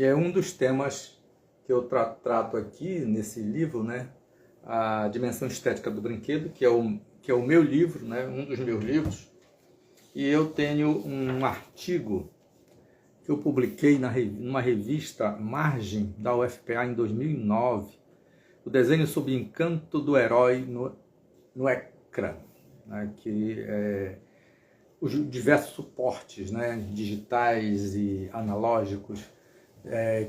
E é um dos temas que eu trato aqui nesse livro, né? A dimensão estética do brinquedo, que é o meu livro, né? Um dos meus livros. E eu tenho um artigo que eu publiquei numa revista Margem da UFPA em 2009, o desenho sob encanto do herói no ecrã, né? Que é os diversos suportes, né? Digitais e analógicos,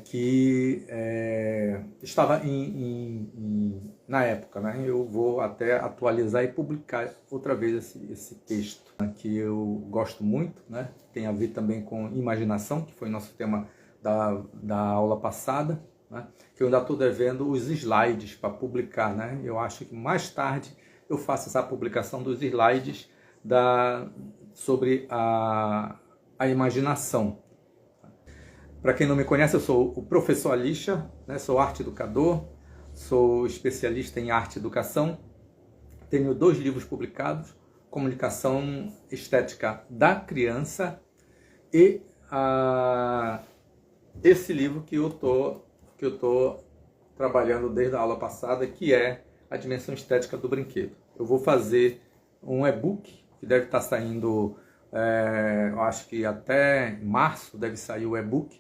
que estava na época, né? Eu vou até atualizar e publicar outra vez esse texto, né? Que eu gosto muito, né? Tem a ver também com imaginação, que foi nosso tema da aula passada, né? Que eu ainda estou devendo os slides para publicar, né? Eu acho que mais tarde eu faço essa publicação dos slides sobre a imaginação. Para quem não me conhece, eu sou o professor Alixa, né? Sou arte educador, sou especialista em arte e educação, tenho 2 livros publicados, Comunicação Estética da Criança e esse livro que eu tô trabalhando desde a aula passada, que é a dimensão estética do brinquedo. Eu vou fazer um e-book que deve estar saindo, eu acho que até março deve sair o e-book,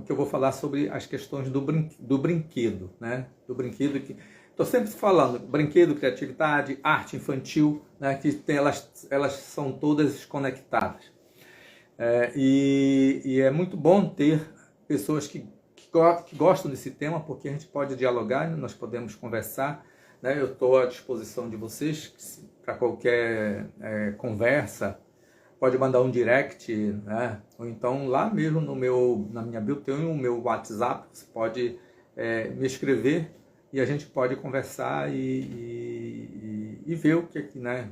que eu vou falar sobre as questões do brinquedo, né? Do brinquedo que estou sempre falando, brinquedo, criatividade, arte infantil, né? Que elas são todas conectadas. E é muito bom ter pessoas que gostam desse tema, porque a gente pode dialogar, nós podemos conversar, né? Eu estou à disposição de vocês para qualquer conversa. Pode mandar um direct, né? Ou então lá mesmo na minha bio tem o meu WhatsApp, você pode me escrever e a gente pode conversar e ver o que, né?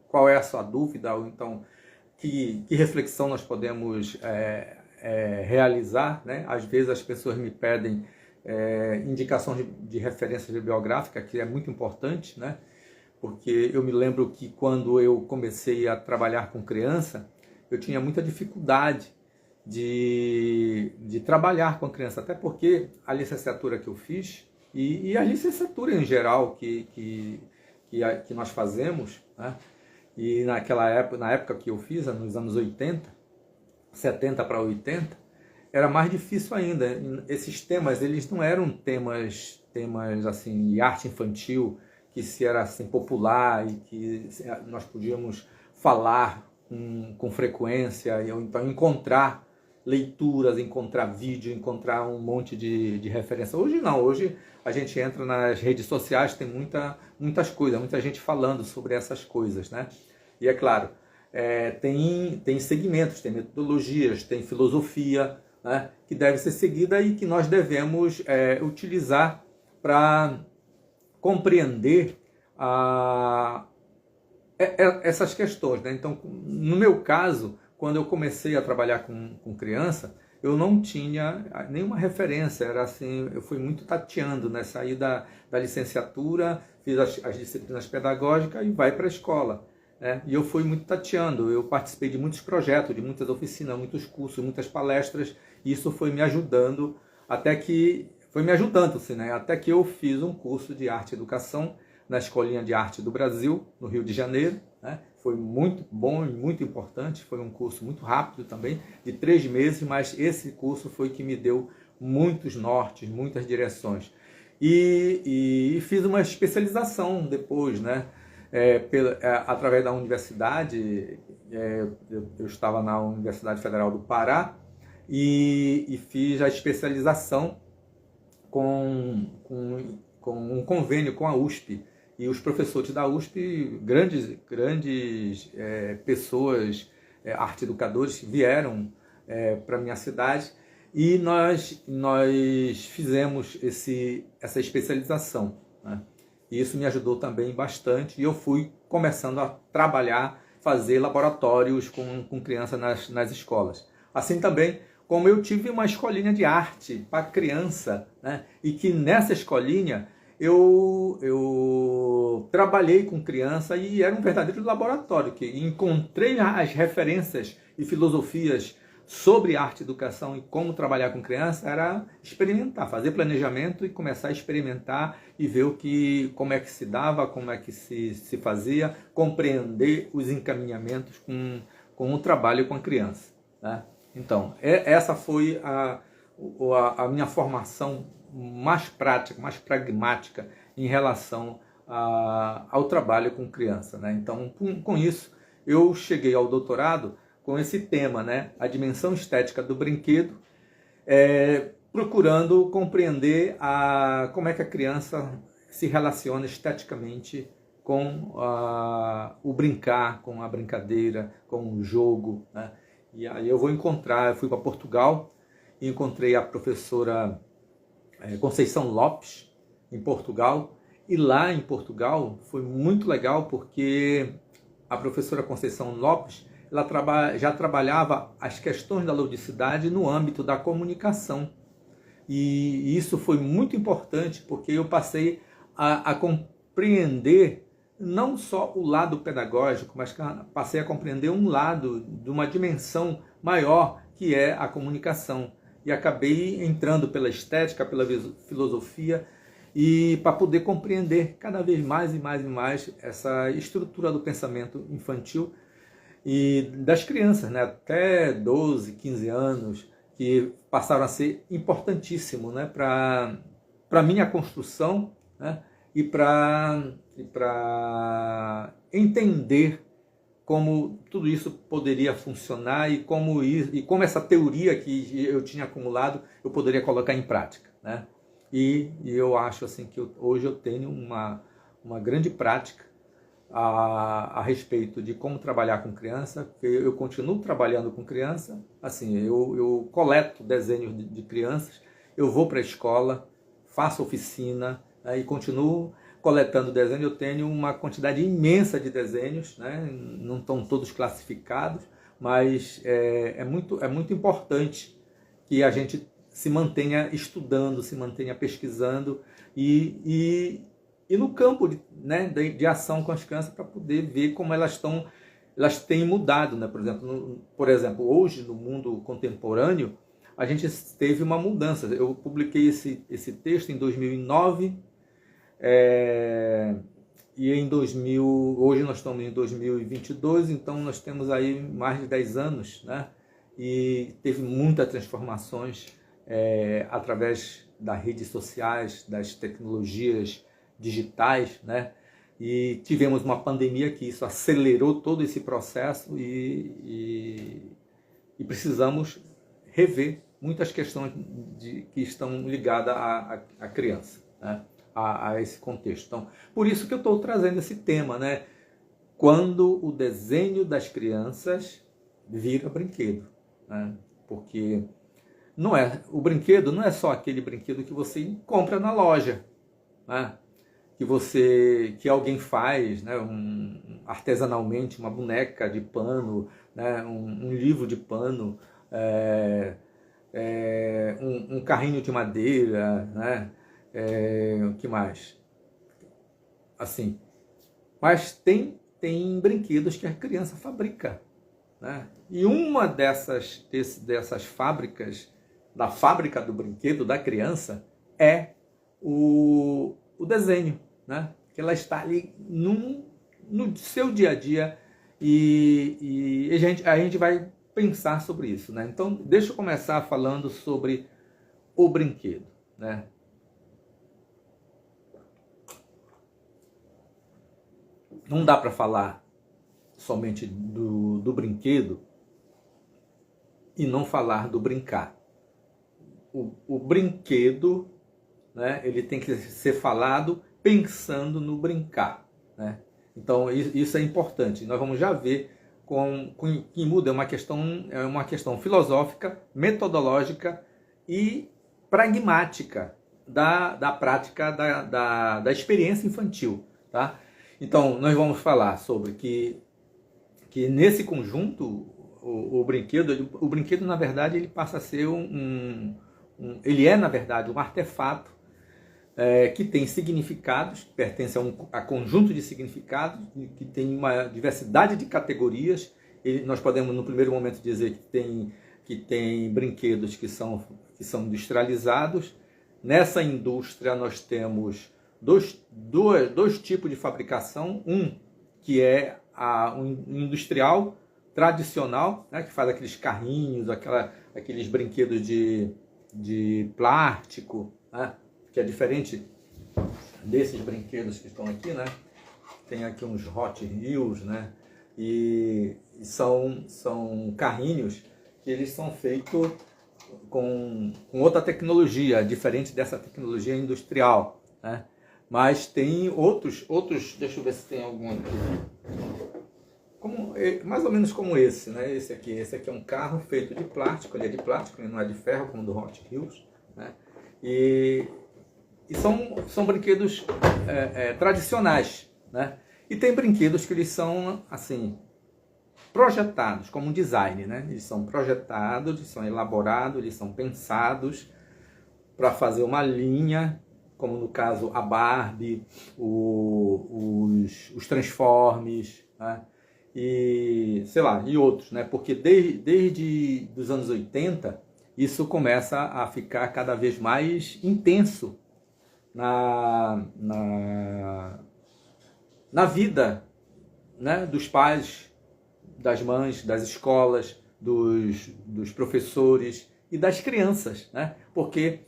Qual é a sua dúvida, ou então que reflexão nós podemos realizar, né? Às vezes as pessoas me pedem indicações de referência bibliográfica, que é muito importante, né? Porque eu me lembro que quando eu comecei a trabalhar com criança, eu tinha muita dificuldade de trabalhar com a criança, até porque a licenciatura que eu fiz, e a licenciatura em geral que nós fazemos, né? E na época que eu fiz, nos anos 80, 70 para 80, era mais difícil ainda. Esses temas, eles não eram temas assim, de arte infantil, que se era assim popular e que nós podíamos falar com frequência, ou então encontrar leituras, encontrar vídeo, encontrar um monte de referência. Hoje não, hoje a gente entra nas redes sociais, tem muitas coisas, muita gente falando sobre essas coisas, né? E é claro, tem segmentos, tem metodologias, tem filosofia, né? Que deve ser seguida e que nós devemos utilizar para compreender essas questões, né? Então, no meu caso, quando eu comecei a trabalhar com criança, eu não tinha nenhuma referência, era assim, eu fui muito tateando, né? Saí da licenciatura, fiz as disciplinas pedagógicas e vai para a escola, né? E eu fui muito tateando, eu participei de muitos projetos, de muitas oficinas, muitos cursos, muitas palestras, e isso foi me ajudando assim, né? Até que eu fiz um curso de arte e educação na Escolinha de Arte do Brasil, no Rio de Janeiro, né? Foi muito bom e muito importante, foi um curso muito rápido também, de 3 meses, mas esse curso foi que me deu muitos nortes, muitas direções. E fiz uma especialização depois, né? Através da universidade, eu estava na Universidade Federal do Pará e fiz a especialização com um convênio com a USP, e os professores da USP, grandes pessoas, arte educadores, vieram para a minha cidade e nós fizemos essa especialização, né? E isso me ajudou também bastante, e eu fui começando a trabalhar, fazer laboratórios com crianças nas escolas. Assim também como eu tive uma escolinha de arte para criança, né? E que nessa escolinha eu trabalhei com criança e era um verdadeiro laboratório, que encontrei as referências e filosofias sobre arte e educação e como trabalhar com criança era experimentar, fazer planejamento e começar a experimentar e ver como é que se dava, como é que se fazia, compreender os encaminhamentos com o trabalho com a criança, né? Então, essa foi a minha formação mais prática, mais pragmática em relação ao trabalho com criança, né? Então, com isso, eu cheguei ao doutorado com esse tema, né? A dimensão estética do brinquedo, procurando compreender como é que a criança se relaciona esteticamente com o brincar, com a brincadeira, com o jogo, né? E aí eu fui para Portugal e encontrei a professora Conceição Lopes, em Portugal, e lá em Portugal foi muito legal porque a professora Conceição Lopes ela já trabalhava as questões da ludicidade no âmbito da comunicação. E isso foi muito importante porque eu passei a compreender não só o lado pedagógico, mas passei a compreender um lado de uma dimensão maior que é a comunicação. E acabei entrando pela estética, pela filosofia, e para poder compreender cada vez mais e mais e mais essa estrutura do pensamento infantil e das crianças, né? Até 12, 15 anos, que passaram a ser importantíssimo, né? Para a minha construção, né? E para entender como tudo isso poderia funcionar e como essa teoria que eu tinha acumulado eu poderia colocar em prática, né? E eu acho assim que hoje eu tenho uma grande prática a respeito de como trabalhar com criança. Eu continuo trabalhando com criança, assim, eu coleto desenhos de crianças, eu vou para a escola, faço oficina, né, e continuo coletando desenhos. Eu tenho uma quantidade imensa de desenhos, né, não estão todos classificados, mas é muito importante que a gente se mantenha estudando, se mantenha pesquisando e no campo de ação com as crianças para poder ver como elas têm mudado, né? Por exemplo, hoje no mundo contemporâneo a gente teve uma mudança. Eu publiquei esse texto em 2009 e hoje nós estamos em 2022, então nós temos aí mais de 10 anos, né? E teve muitas transformações através das redes sociais, das tecnologias digitais, né? E tivemos uma pandemia que isso acelerou todo esse processo e precisamos rever muitas questões que estão ligadas à criança, né? A esse contexto. Então, por isso que eu estou trazendo esse tema, né? Quando o desenho das crianças vira brinquedo, né? Porque o brinquedo não é só aquele brinquedo que você compra na loja, né? Que alguém faz, né? Artesanalmente, uma boneca de pano, né? Um livro de pano, um carrinho de madeira, né? O que mais? Assim, mas tem brinquedos que a criança fabrica, né? E uma dessas fábricas, da fábrica do brinquedo da criança, é o desenho, né? Que ela está ali no seu dia a dia e a gente vai pensar sobre isso, né? Então, deixa eu começar falando sobre o brinquedo, né? Não dá para falar somente do brinquedo e não falar do brincar. O brinquedo, né, ele tem que ser falado pensando no brincar, né? Então isso é importante. Nós vamos já ver que muda, é uma questão filosófica, metodológica e pragmática da prática da experiência infantil, tá? Então nós vamos falar sobre que nesse conjunto o brinquedo na verdade ele passa a ser ele é na verdade um artefato que tem significados, pertence a conjunto de significados, que tem uma diversidade de categorias. Nós podemos no primeiro momento dizer que tem brinquedos que são industrializados. Nessa indústria nós temos dois tipos de fabricação. Um que é um industrial tradicional, né, que faz aqueles carrinhos, aqueles brinquedos de plástico, né, que é diferente desses brinquedos que estão aqui, né? Tem aqui uns Hot Wheels, né? E são carrinhos que eles são feitos com outra tecnologia, diferente dessa tecnologia industrial, né? Mas tem outros, deixa eu ver se tem algum aqui. Mais ou menos como esse, né? Esse aqui é um carro feito de plástico, ele é de plástico, ele não é de ferro, como o do Hot Wheels, né? E são brinquedos tradicionais, né? E tem brinquedos que eles são, assim, projetados, como um design, né? Eles são projetados, eles são elaborados, eles são pensados para fazer uma linha, como no caso a Barbie, os Transformers, né? E, sei lá, e outros, né? Porque desde os anos 80, isso começa a ficar cada vez mais intenso na vida, né, dos pais, das mães, das escolas, dos professores e das crianças, né? Porque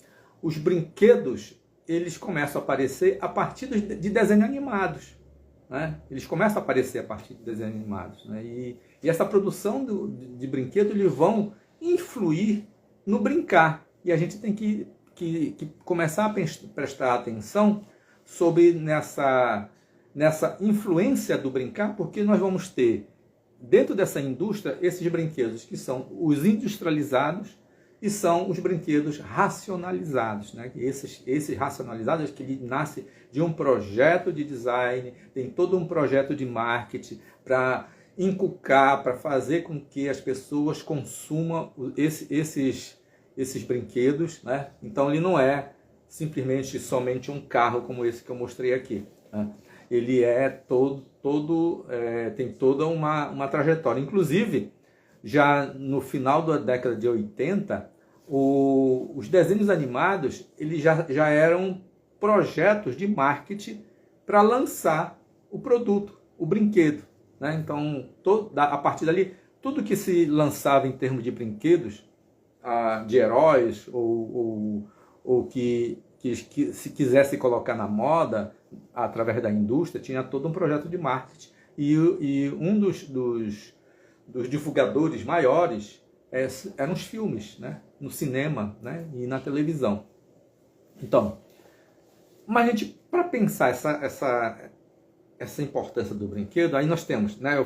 os brinquedos, eles começam a aparecer a partir de desenhos animados, né? Eles começam a aparecer a partir de desenhos animados, né? E essa produção de brinquedos, eles vão influir no brincar. E a gente tem que começar a prestar atenção sobre nessa influência do brincar, porque nós vamos ter, dentro dessa indústria, esses brinquedos que são os industrializados e são os brinquedos racionalizados, né? Esses racionalizados que ele nasce de um projeto de design, tem todo um projeto de marketing para inculcar, para fazer com que as pessoas consumam esses brinquedos, né? Então ele não é simplesmente somente um carro como esse que eu mostrei aqui, né? Ele é tem toda uma trajetória. Inclusive, já no final da década de 80, os desenhos animados eles já eram projetos de marketing para lançar o produto, o brinquedo, né? Então, a partir dali, tudo que se lançava em termos de brinquedos, de heróis, ou que se quisesse colocar na moda, através da indústria, tinha todo um projeto de marketing. E um dos divulgadores maiores eram os filmes, né? No cinema, né? E na televisão. Então, mas gente, para pensar essa importância do brinquedo, aí nós temos, né? Eu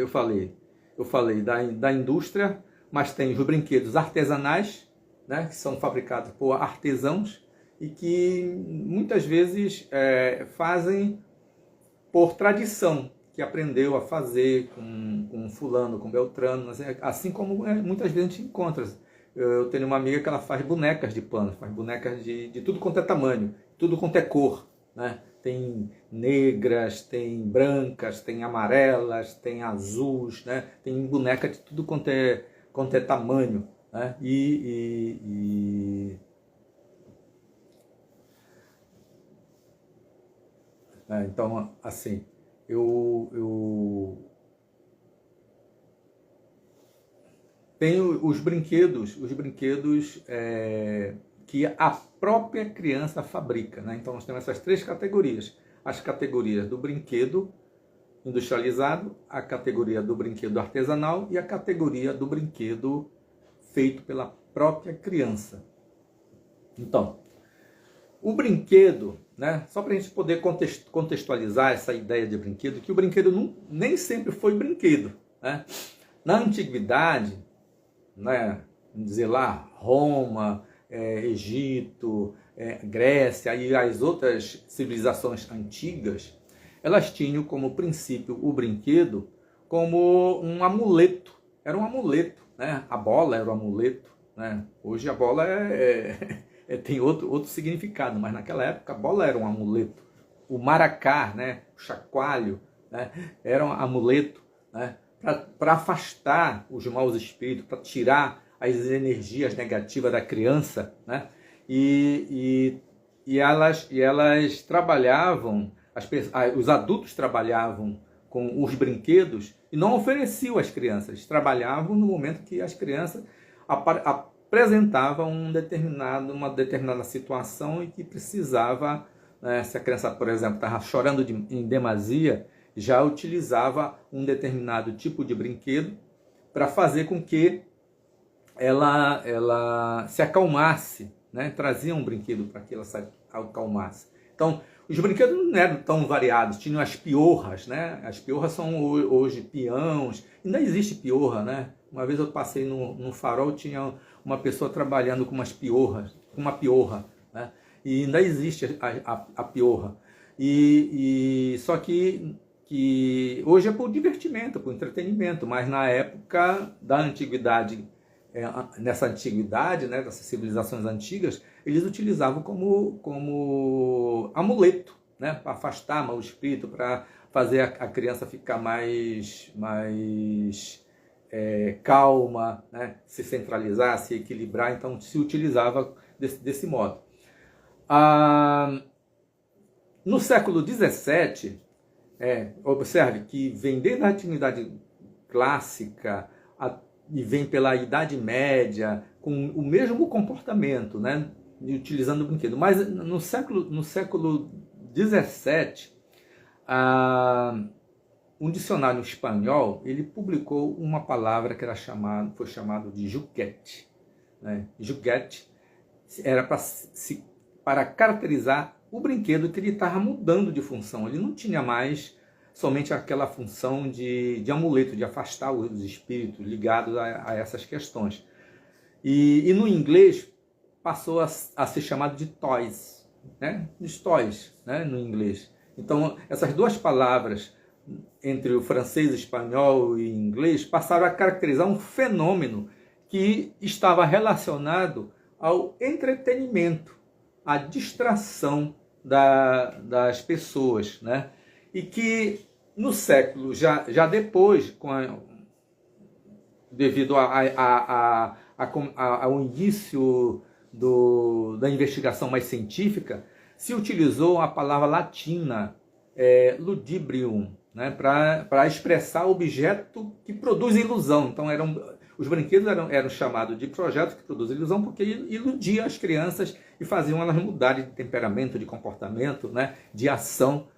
falei da indústria, mas tem os brinquedos artesanais, né? Que são fabricados por artesãos e que muitas vezes fazem por tradição, que aprendeu a fazer com fulano, com beltrano, assim como muitas vezes a gente encontra. Eu tenho uma amiga que ela faz bonecas de pano, faz bonecas de tudo quanto é tamanho, tudo quanto é cor, né? Tem negras, tem brancas, tem amarelas, tem azuis, né? Tem boneca de tudo quanto é tamanho, né? Então, assim, eu tenho os brinquedos que a própria criança fabrica, né? Então nós temos essas três categorias: as categorias do brinquedo industrializado, a categoria do brinquedo artesanal e a categoria do brinquedo feito pela própria criança. Então, o brinquedo, né? Só para a gente poder contextualizar essa ideia de brinquedo, que o brinquedo nem sempre foi brinquedo, né? Na antiguidade, né? Vamos dizer lá, Roma, Egito, Grécia e as outras civilizações antigas, elas tinham como princípio o brinquedo como um amuleto. Era um amuleto, né? A bola era um amuleto, né? Hoje a bola tem outro significado, mas naquela época a bola era um amuleto. O maracá, né? O chacoalho, né? Era um amuleto, né? Para afastar os maus espíritos, para tirar as energias negativas da criança, né? E elas trabalhavam, os adultos trabalhavam com os brinquedos e não ofereciam às crianças, trabalhavam no momento que as crianças apresentavam uma determinada situação e que precisava, né, se a criança, por exemplo, estava chorando em demasia, já utilizava um determinado tipo de brinquedo para fazer com que ela se acalmasse, né? Trazia um brinquedo para que ela se acalmasse. Então, os brinquedos não eram tão variados, tinham as piorras, né? As piorras são hoje peões, ainda existe piorra, né? Uma vez eu passei no farol, tinha uma pessoa trabalhando com uma piorra, né? E ainda existe a piorra. Só que hoje é por divertimento, por entretenimento, mas na época da antiguidade, nessa antiguidade, né, dessas civilizações antigas, eles utilizavam como amuleto, né, para afastar mau espírito, para fazer a criança ficar mais calma, né, se centralizar, se equilibrar. Então se utilizava desse modo. No século XVII, observe que vem desde a antiguidade clássica e vem pela Idade Média com o mesmo comportamento, né, utilizando o brinquedo. Mas no século XVII, um dicionário espanhol, ele publicou uma palavra que foi chamado de juguete, né? Juguete era para caracterizar o brinquedo que ele estava mudando de função. Ele não tinha mais somente aquela função de amuleto, de afastar os espíritos ligados a essas questões. E no inglês passou a ser chamado de toys, né? Os toys, né? No inglês. Então, essas duas palavras, entre o francês, espanhol e inglês, passaram a caracterizar um fenômeno que estava relacionado ao entretenimento, à distração das pessoas, né? E que no século, já depois, devido ao início da investigação mais científica, se utilizou a palavra latina ludibrium, né, para expressar objeto que produz ilusão. Então os brinquedos eram chamados de projetos que produzem ilusão porque iludiam as crianças e faziam elas mudarem de temperamento, de comportamento, né, de ação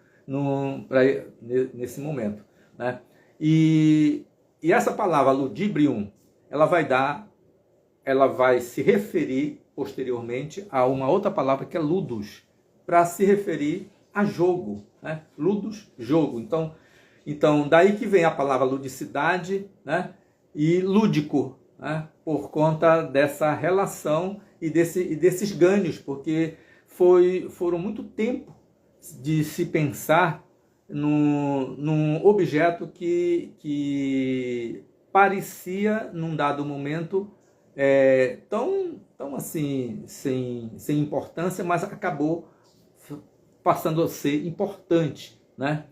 nesse momento, né? E essa palavra ludibrium, ela vai se referir posteriormente a uma outra palavra que é ludus, para se referir a jogo, né? Ludus, jogo. Então daí que vem a palavra ludicidade, né? E lúdico, né? Por conta dessa relação e desses ganhos, porque foram muito tempo de se pensar num objeto que parecia, num dado momento, tão assim, sem importância, mas acabou passando a ser importante, né?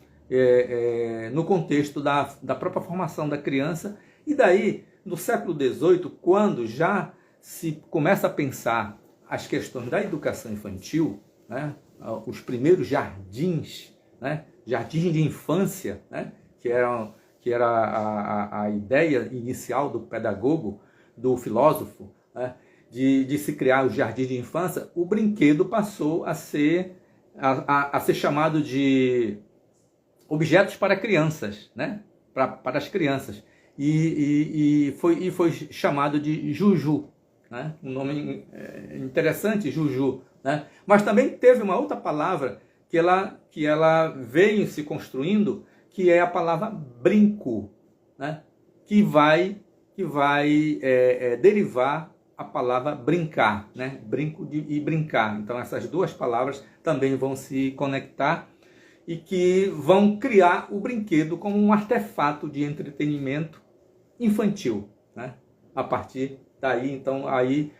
No contexto da própria formação da criança. E daí, no século XVIII, quando já se começa a pensar as questões da educação infantil, né? Os primeiros jardins, né? Jardins de infância, né? que era a ideia inicial do pedagogo, do filósofo, né? de se criar os jardins de infância, o brinquedo passou a ser chamado de objetos para crianças, né? para as crianças. E foi chamado de Juju, né? Um nome interessante, Juju, né? Mas também teve uma outra palavra que ela veio se construindo, que é a palavra brinco, né? que vai derivar a palavra brincar, né? Brinco e brincar. Então essas duas palavras também vão se conectar e que vão criar o brinquedo como um artefato de entretenimento infantil, né? A partir daí, então, aí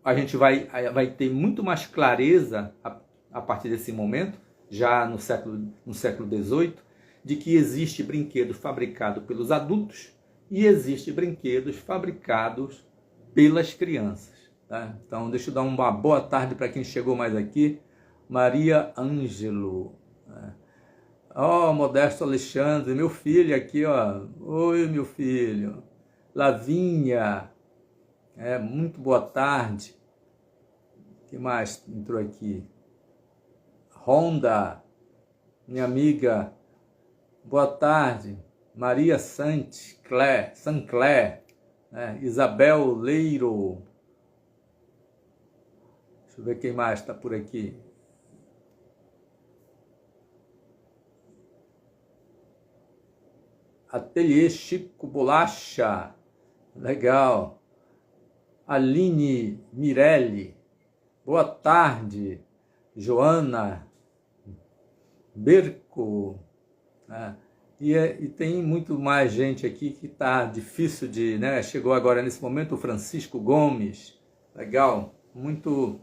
a gente vai ter muito mais clareza a partir desse momento, já no século XVIII, de que existe brinquedo fabricado pelos adultos e existem brinquedos fabricados pelas crianças. Tá? Então, deixa eu dar uma boa tarde para quem chegou mais aqui. Maria Ângelo. Ó, Modesto Alexandre, meu filho aqui, ó. Oi, meu filho. Lavinha. Muito boa tarde. O que mais entrou aqui? Ronda, minha amiga. Boa tarde. Maria Sancler, Isabel Leiro. Deixa eu ver quem mais está por aqui. Ateliê Chico Bolacha. Legal. Aline Mirelli. Boa tarde. Joana Berco. E tem muito mais gente aqui que está difícil de... Chegou agora nesse momento o Francisco Gomes. Legal. Muito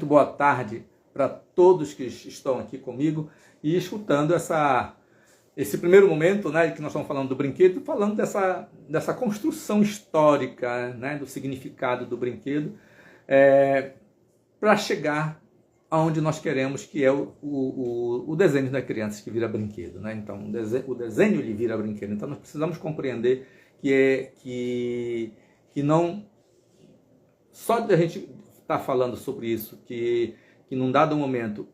boa tarde para todos que estão aqui comigo e escutando esse primeiro momento, que nós estamos falando do brinquedo, falando dessa construção histórica, do significado do brinquedo, para chegar aonde nós queremos, que é o desenho da criança que vira brinquedo. Então, o desenho ele vira brinquedo. Então, nós precisamos compreender que não... Só de a gente estar falando sobre isso, que num dado momento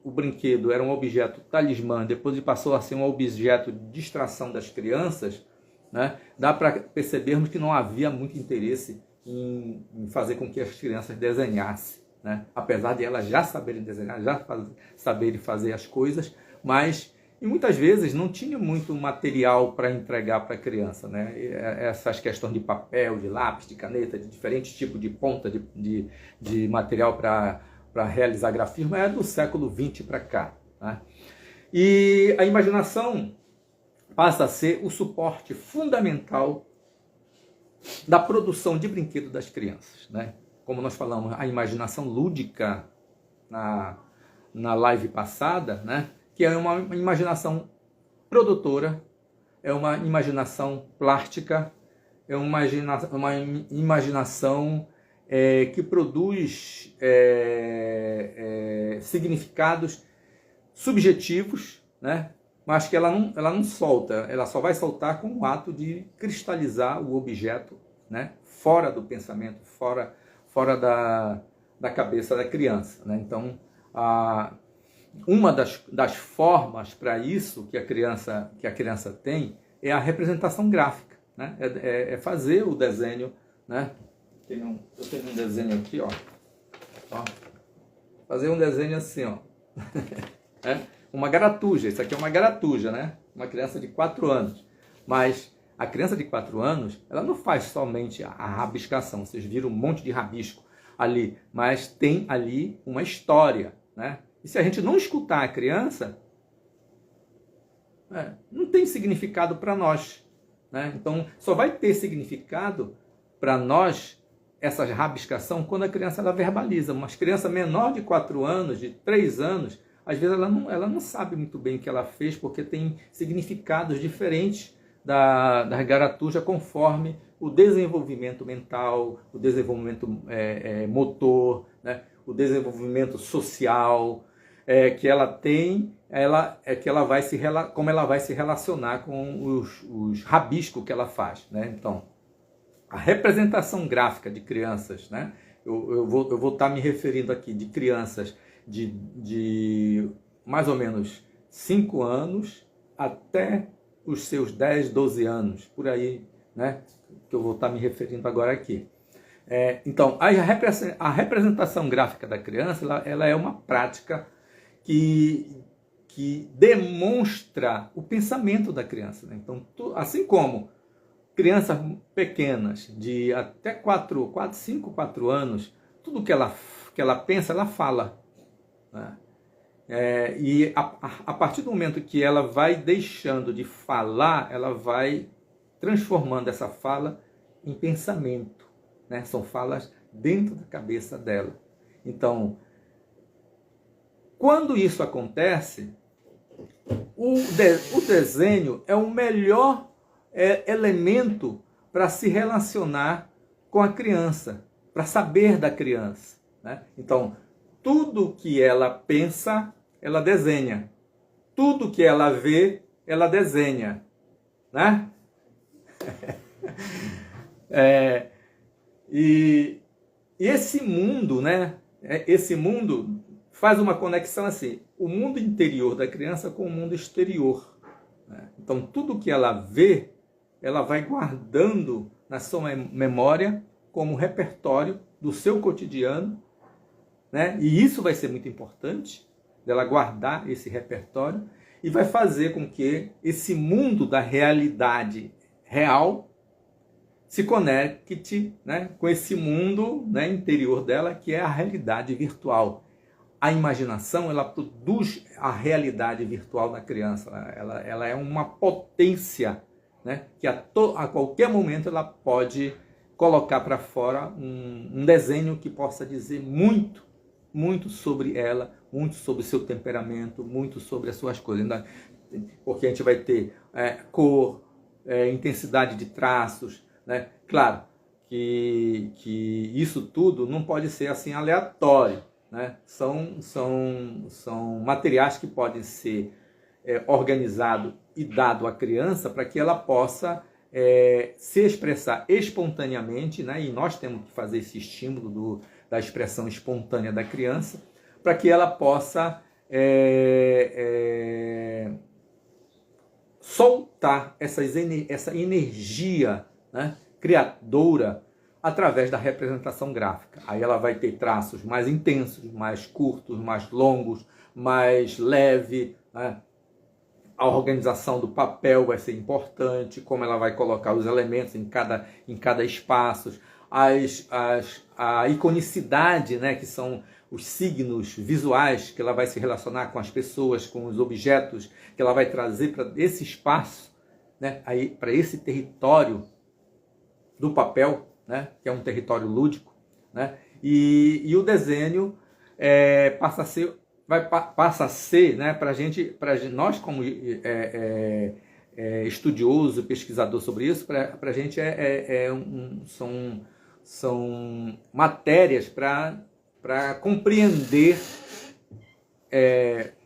o brinquedo era um objeto talismã, depois ele passou a ser um objeto de distração das crianças, dá para percebermos que não havia muito interesse em fazer com que as crianças desenhassem, apesar de elas já saberem desenhar, já saberem fazer as coisas, mas e muitas vezes não tinha muito material para entregar para a criança. Essas questões de papel, de lápis, de caneta, de diferentes tipos de ponta de material para realizar grafismo é do século XX para cá. E a imaginação passa a ser o suporte fundamental da produção de brinquedo das crianças. Como nós falamos, a imaginação lúdica na live passada, que é uma imaginação produtora, é uma imaginação plástica, é uma imaginação que produz significados subjetivos, mas que ela não solta, ela só vai soltar com o ato de cristalizar o objeto, fora do pensamento, fora da cabeça da criança. Então, uma das formas para isso que a criança tem é a representação gráfica, é fazer o desenho, eu tenho um desenho aqui, ó. Fazer um desenho assim, ó. Uma garatuja, isso aqui é uma garatuja, uma criança de 4 anos, mas a criança de 4 anos, ela não faz somente a rabiscação, vocês viram um monte de rabisco ali, mas tem ali uma história, E se a gente não escutar a criança, não tem significado para nós. Então, só vai ter significado para nós essa rabiscação quando a criança ela verbaliza. Uma criança menor de 4 anos, de 3 anos, às vezes ela não sabe muito bem o que ela fez, porque tem significados diferentes da garatuja conforme o desenvolvimento mental, o desenvolvimento motor, o desenvolvimento social que ela tem, como ela vai se relacionar com os rabiscos que ela faz. Então, a representação gráfica de crianças, eu vou estar me referindo aqui de crianças de mais ou menos 5 anos até os seus 10, 12 anos, por aí, que eu vou estar me referindo agora aqui. Então, a representação gráfica da criança, ela é uma prática que demonstra o pensamento da criança. Então, assim como crianças pequenas, de até 4, 5, 4 anos, tudo que ela pensa, ela fala. E a partir do momento que ela vai deixando de falar, ela vai transformando essa fala em pensamento. São falas dentro da cabeça dela. Então, quando isso acontece, o desenho é o melhor elemento para se relacionar com a criança, para saber da criança, né? Então, tudo que ela pensa, ela desenha. Tudo que ela vê, ela desenha, né? E esse mundo, né? Esse mundo faz uma conexão assim, o mundo interior da criança com o mundo exterior, né? Então, tudo que ela vê, ela vai guardando na sua memória como repertório do seu cotidiano, né? E isso vai ser muito importante, dela guardar esse repertório, e vai fazer com que esse mundo da realidade real se conecte, né, com esse mundo, né, interior dela, que é a realidade virtual. A imaginação, ela produz a realidade virtual da criança. Ela é uma potência, né, que a qualquer momento ela pode colocar para fora um desenho que possa dizer muito sobre ela, muito sobre o seu temperamento, muito sobre as suas coisas. Porque a gente vai ter cor, intensidade de traços, né? Claro que isso tudo não pode ser assim aleatório, né? São materiais que podem ser organizados e dado à criança para que ela possa se expressar espontaneamente, né? E nós temos que fazer esse estímulo da expressão espontânea da criança, para que ela possa soltar essa energia, né, criadora através da representação gráfica. Aí ela vai ter traços mais intensos, mais curtos, mais longos, mais leve, né? A organização do papel vai ser importante, como ela vai colocar os elementos em cada espaço, a iconicidade, né, que são os signos visuais que ela vai se relacionar com as pessoas, com os objetos que ela vai trazer para esse espaço, né, para esse território do papel, né, que é um território lúdico, né, e o desenho passa a ser, né, nós como estudioso, pesquisador sobre isso, para a gente são matérias para compreender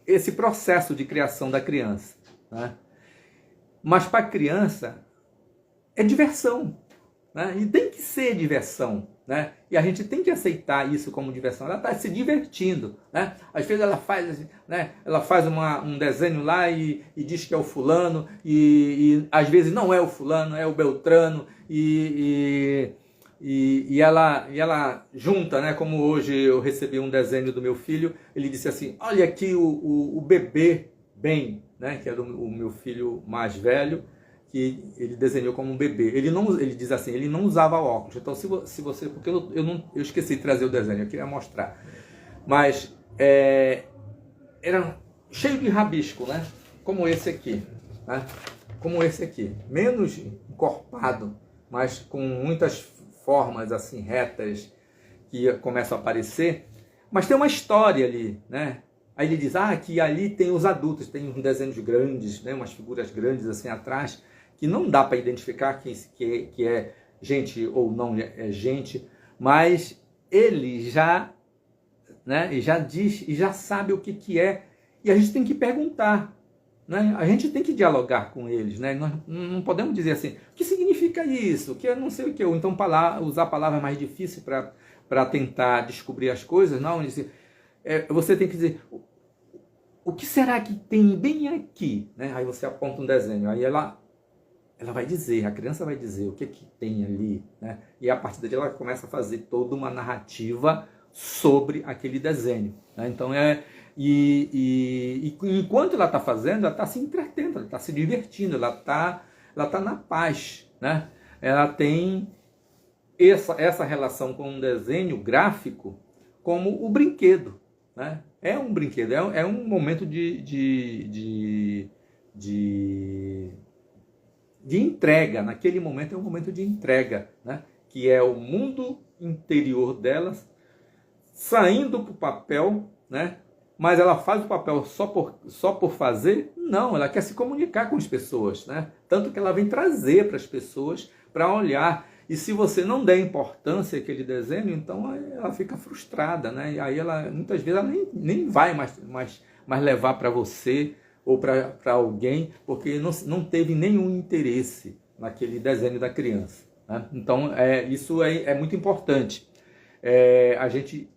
esse processo de criação da criança, né? Mas para a criança é diversão, né? E tem que ser diversão, né? E a gente tem que aceitar isso como diversão. Ela está se divertindo, né? Às vezes ela faz, né? Ela faz um desenho lá e diz que é o fulano, e às vezes não é o fulano, é o Beltrano, e ela junta, né? Como hoje eu recebi um desenho do meu filho, ele disse assim: olha aqui o bebê bem, né? Que é o meu filho mais velho, que ele desenhou como um bebê. Ele diz assim, ele não usava óculos. Então, se você, porque eu esqueci de trazer o desenho, eu queria mostrar. Mas era cheio de rabisco, né? Como esse aqui, né? Como esse aqui, menos encorpado, mas com muitas formas assim retas que começam a aparecer. Mas tem uma história ali, né? Aí ele diz, que ali tem os adultos, tem uns desenhos grandes, né? Umas figuras grandes assim atrás, que não dá para identificar que é gente ou não é gente, mas ele já, né, e já diz, e já sabe o que é, e a gente tem que perguntar, né? A gente tem que dialogar com eles, né? Nós não podemos dizer assim, o que significa isso, que eu não sei o que, ou então usar palavras mais difíceis para tentar descobrir as coisas. Não, você tem que dizer, o que será que tem bem aqui, né? Aí você aponta um desenho, aí ela vai dizer, a criança vai dizer o que tem ali, né? E a partir daí ela começa a fazer toda uma narrativa sobre aquele desenho, né? Então e enquanto ela está fazendo, ela está se entretendo, ela está se divertindo, ela tá na paz, né? Ela tem essa relação com um desenho gráfico como o brinquedo, né? É um brinquedo, é um momento de entrega. Naquele momento é um momento de entrega, né? Que é o mundo interior delas saindo para o papel, né? Mas ela faz o papel só por fazer? Não, ela quer se comunicar com as pessoas, né? Tanto que ela vem trazer para as pessoas para olhar. E se você não der importância àquele desenho, então ela fica frustrada, né? E aí ela, muitas vezes, ela nem vai mais levar para você ou para alguém, porque não teve nenhum interesse naquele desenho da criança, né? Então, isso é muito importante. A gente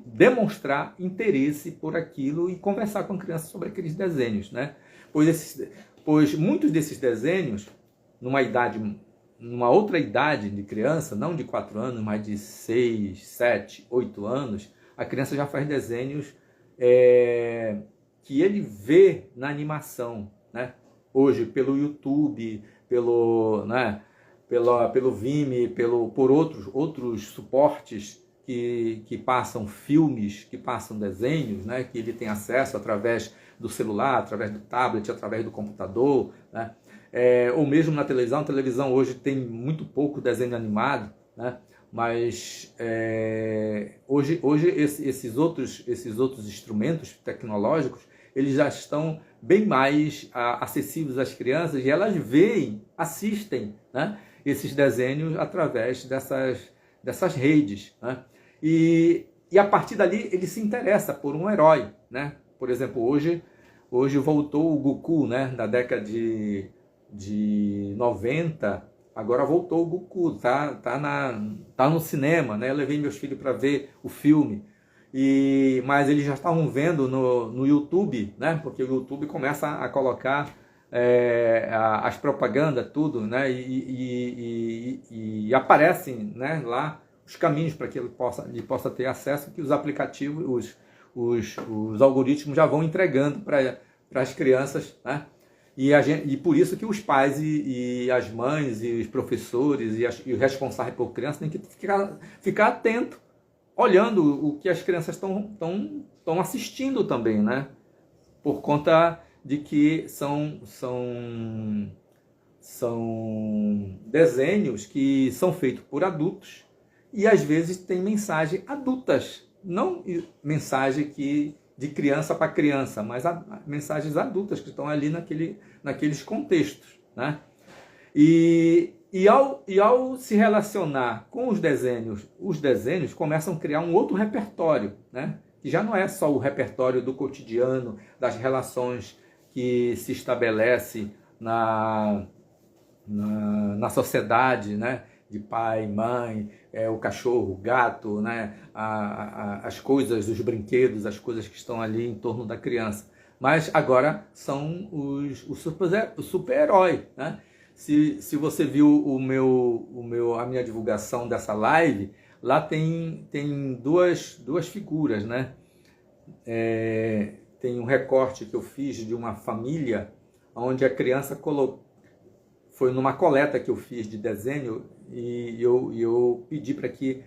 demonstrar interesse por aquilo e conversar com a criança sobre aqueles desenhos, né? Pois muitos desses desenhos, numa outra idade de criança, não de 4 anos, mas de 6, 7, 8 anos, a criança já faz desenhos que ele vê na animação, né? Hoje, pelo YouTube, pelo Vimeo, por outros suportes que passam filmes, que passam desenhos, né? Que ele tem acesso através do celular, através do tablet, através do computador, né? Ou mesmo na televisão. A televisão hoje tem muito pouco desenho animado, né? Mas hoje esses outros instrumentos tecnológicos, eles já estão bem mais acessíveis às crianças, e elas assistem, né, esses desenhos através dessas redes, né? E a partir dali ele se interessa por um herói, né? Por exemplo, hoje voltou o Goku, né, da década de 90, agora voltou o Goku, tá no cinema, né? Eu levei meus filhos para ver o filme, mas eles já estavam vendo no YouTube, né? Porque o YouTube começa a colocar as propagandas, tudo, né? E aparecem, né, lá os caminhos para que ele possa ter acesso, que os aplicativos, os algoritmos já vão entregando para as crianças, né? E por isso que os pais e as mães e os professores e os responsáveis por crianças têm que ficar atento, olhando o que as crianças estão assistindo também, né? Por conta de que são desenhos que são feitos por adultos e às vezes tem mensagens adultas, não mensagem de criança para criança, mas mensagens adultas que estão ali naqueles contextos, né? E ao se relacionar com os desenhos começam a criar um outro repertório, né? Que já não é só o repertório do cotidiano, das relações que se estabelece na sociedade, né? De pai, mãe, o cachorro, o gato, né? As coisas, os brinquedos, as coisas que estão ali em torno da criança. Mas agora são o super-herói, né? Se você viu a minha divulgação dessa live, lá tem duas figuras, né? Tem um recorte que eu fiz de uma família onde a criança foi numa coleta que eu fiz de desenho, e eu pedi para que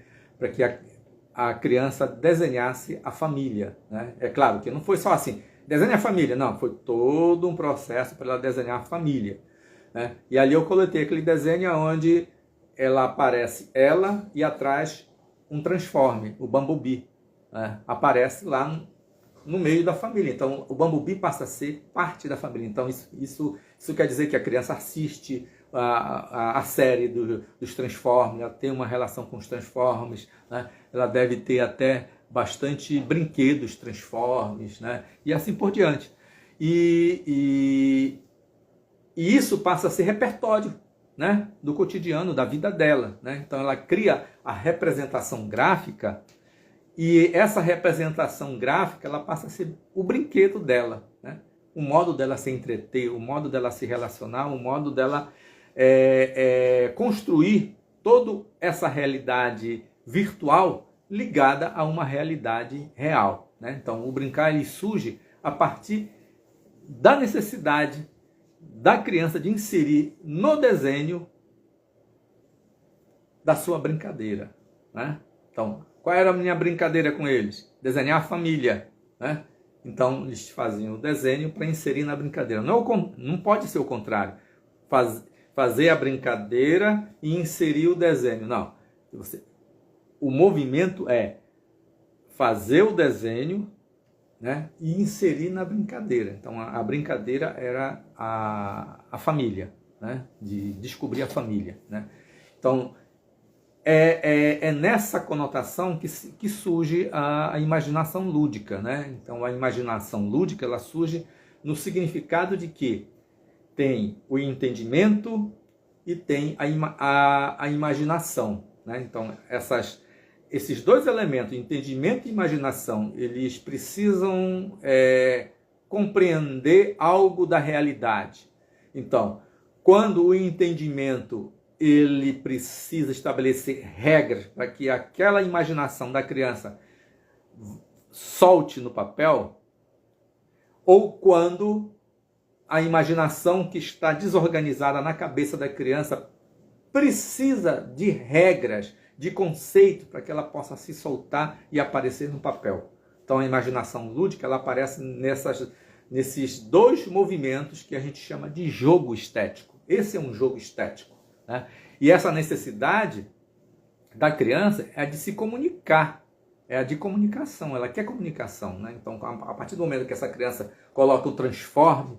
a criança desenhasse a família, né? É claro que não foi só assim, desenha a família, não, foi todo um processo para ela desenhar a família, né? E ali eu coletei aquele desenho onde ela aparece, ela, e atrás um transforme, o Bumblebee, né? Aparece lá no meio da família. Então o Bumblebee passa a ser parte da família. Então isso quer dizer que a criança assiste a série dos Transformers, ela tem uma relação com os Transformers, né? Ela deve ter até bastante brinquedos Transformers, né? E assim por diante. E isso passa a ser repertório, né? Do cotidiano, da vida dela, né? Então ela cria a representação gráfica, e essa representação gráfica ela passa a ser o brinquedo dela, né? O modo dela se entreter, o modo dela se relacionar, o modo dela construir toda essa realidade virtual ligada a uma realidade real, né? Então o brincar ele surge a partir da necessidade da criança de inserir no desenho da sua brincadeira, né? Então, qual era a minha brincadeira com eles? Desenhar a família, né? Então eles faziam o desenho para inserir na brincadeira. Não pode ser o contrário. Fazer a brincadeira e inserir o desenho. Não. O movimento é fazer o desenho né, e inserir na brincadeira. Então a brincadeira era a família, né, de descobrir a família, né? Então é nessa conotação que surge a imaginação lúdica, né? Então a imaginação lúdica ela surge no significado de que tem o entendimento e tem a imaginação, né? Então esses dois elementos, entendimento e imaginação, eles precisam compreender algo da realidade. Então, quando o entendimento ele precisa estabelecer regras para que aquela imaginação da criança solte no papel, ou quando a imaginação que está desorganizada na cabeça da criança precisa de regras, de conceito, para que ela possa se soltar e aparecer no papel. Então a imaginação lúdica ela aparece nesses dois movimentos que a gente chama de jogo estético. Esse é um jogo estético, né? E essa necessidade da criança é a de se comunicar, é a de comunicação, ela quer comunicação, né? Então a partir do momento que essa criança coloca o transforme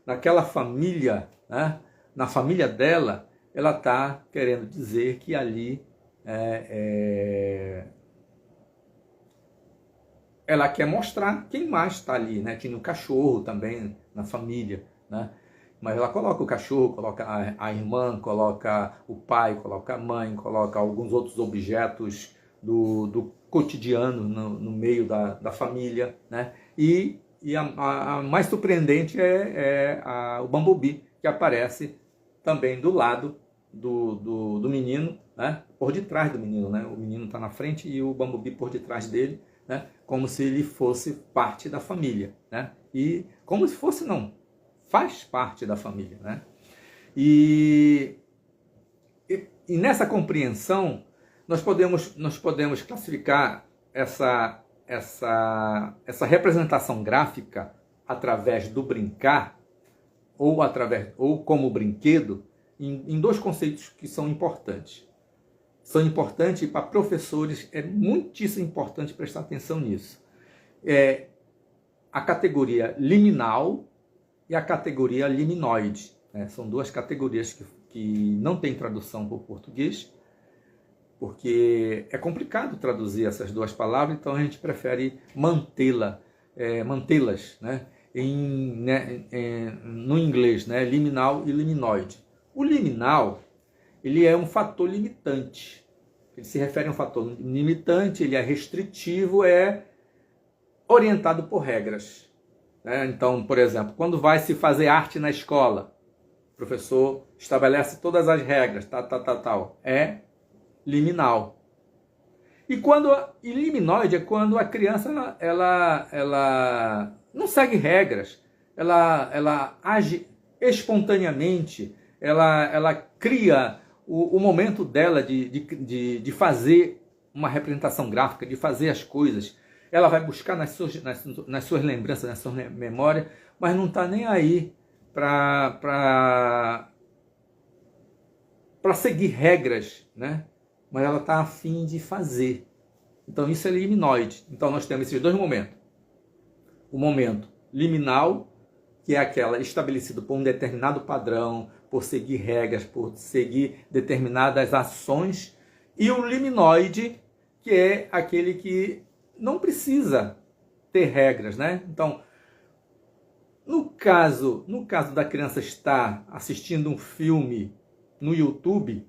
naquela família, né? Na família dela, ela está querendo dizer que ali ela quer mostrar quem mais está ali, né? Tinha o cachorro também na família, né? Mas ela coloca o cachorro, coloca a irmã, coloca o pai, coloca a mãe, coloca alguns outros objetos do cotidiano no meio da família, né? E a mais surpreendente é o Bumblebee, que aparece também do lado do menino, né? Por detrás do menino, né? O menino está na frente e o Bumblebee por detrás dele, né? Como se ele fosse parte da família, né? E como se fosse, não, faz parte da família, né? E nessa compreensão nós podemos classificar essa representação gráfica através do brincar ou como brinquedo em dois conceitos que são importantes. São importantes para professores, é muitíssimo importante prestar atenção nisso. É a categoria liminal e a categoria liminoide, né? São duas categorias que não tem tradução para o português, porque é complicado traduzir essas duas palavras, então a gente prefere mantê-las, né? No inglês, né? Liminal e liminoide. O liminal, ele é um fator limitante. Ele se refere a um fator limitante, ele é restritivo, é orientado por regras, né? Então, por exemplo, quando vai se fazer arte na escola, o professor estabelece todas as regras, tal. É liminal. E liminoide é quando a criança ela não segue regras, ela age espontaneamente, ela cria o momento dela de fazer uma representação gráfica, de fazer as coisas. Ela vai buscar nas suas lembranças, nas suas memórias, mas não está nem aí para seguir regras, né? Mas ela está a fim de fazer. Então isso é liminoide. Então nós temos esses dois momentos. O momento liminal, que é aquela estabelecida por um determinado padrão, por seguir regras, por seguir determinadas ações, e o liminoide, que é aquele que não precisa ter regras, né? Então, no caso da criança estar assistindo um filme no YouTube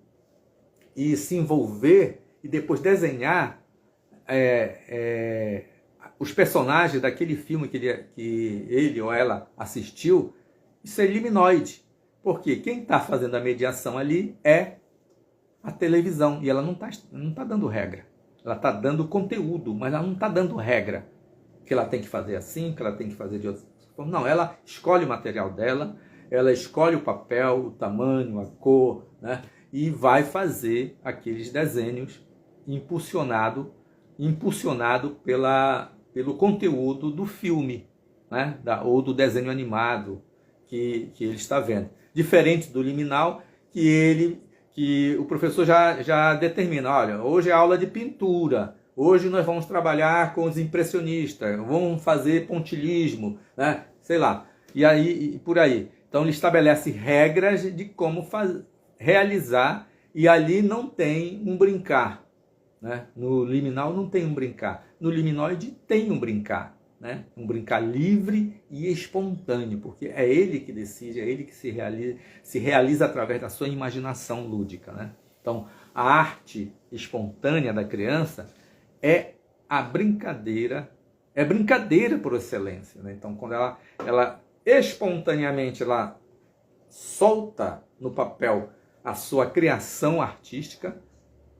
e se envolver e depois desenhar os personagens daquele filme que ele ou ela assistiu, isso é liminoide. Porque quem está fazendo a mediação ali é a televisão e ela não tá dando regra. Ela está dando conteúdo, mas ela não está dando regra. Que ela tem que fazer assim, que ela tem que fazer de outra forma. Não, ela escolhe o material dela, ela escolhe o papel, o tamanho, a cor, né? E vai fazer aqueles desenhos impulsionado pelo conteúdo do filme, né? Ou do desenho animado que ele está vendo. Diferente do liminal, que o professor já determina, olha, hoje é aula de pintura, Hoje nós vamos trabalhar com os impressionistas, vamos fazer pontilhismo, né? Sei lá, e por aí. Então ele estabelece regras de como realizar, e ali não tem um brincar, né? No liminal não tem um brincar, no liminoide tem um brincar, né? Um brincar livre e espontâneo, porque é ele que decide, é ele que se realiza através da sua imaginação lúdica, né? Então a arte espontânea da criança é a brincadeira, é brincadeira por excelência, né? Então quando ela espontaneamente ela solta no papel a sua criação artística,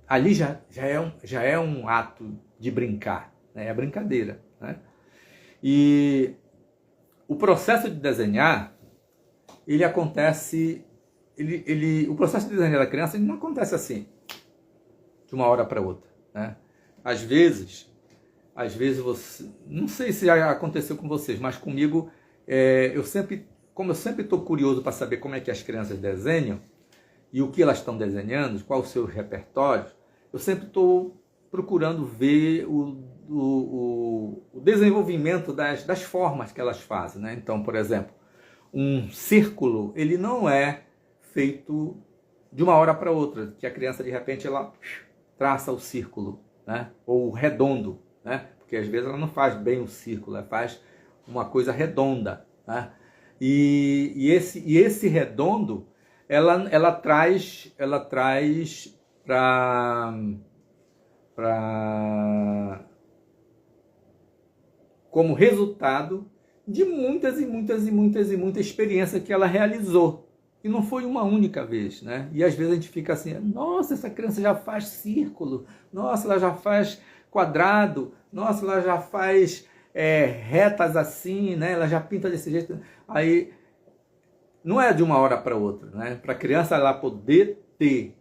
ali já é um ato de brincar, né? É brincadeira, né? E o processo de desenhar, ele acontece, o processo de desenhar da criança ele não acontece assim, de uma hora para outra, né? Às vezes você, não sei se já aconteceu com vocês, mas comigo, como eu sempre estou curioso para saber como é que as crianças desenham, e o que elas estão desenhando, qual o seu repertório, eu sempre estou procurando ver o desenvolvimento das formas que elas fazem, né? Então, por exemplo, um círculo, ele não é feito de uma hora para outra, que a criança, de repente, ela traça o círculo, né? Ou o redondo, né? Porque às vezes ela não faz bem o círculo, ela faz uma coisa redonda, né? E esse redondo, ela traz como resultado de muitas experiências que ela realizou. E não foi uma única vez, né? E às vezes a gente fica assim, nossa, essa criança já faz círculo, nossa, ela já faz quadrado, nossa, ela já faz retas assim, né? Ela já pinta desse jeito. Aí não é de uma hora para outra, né? Para a criança ela poder ter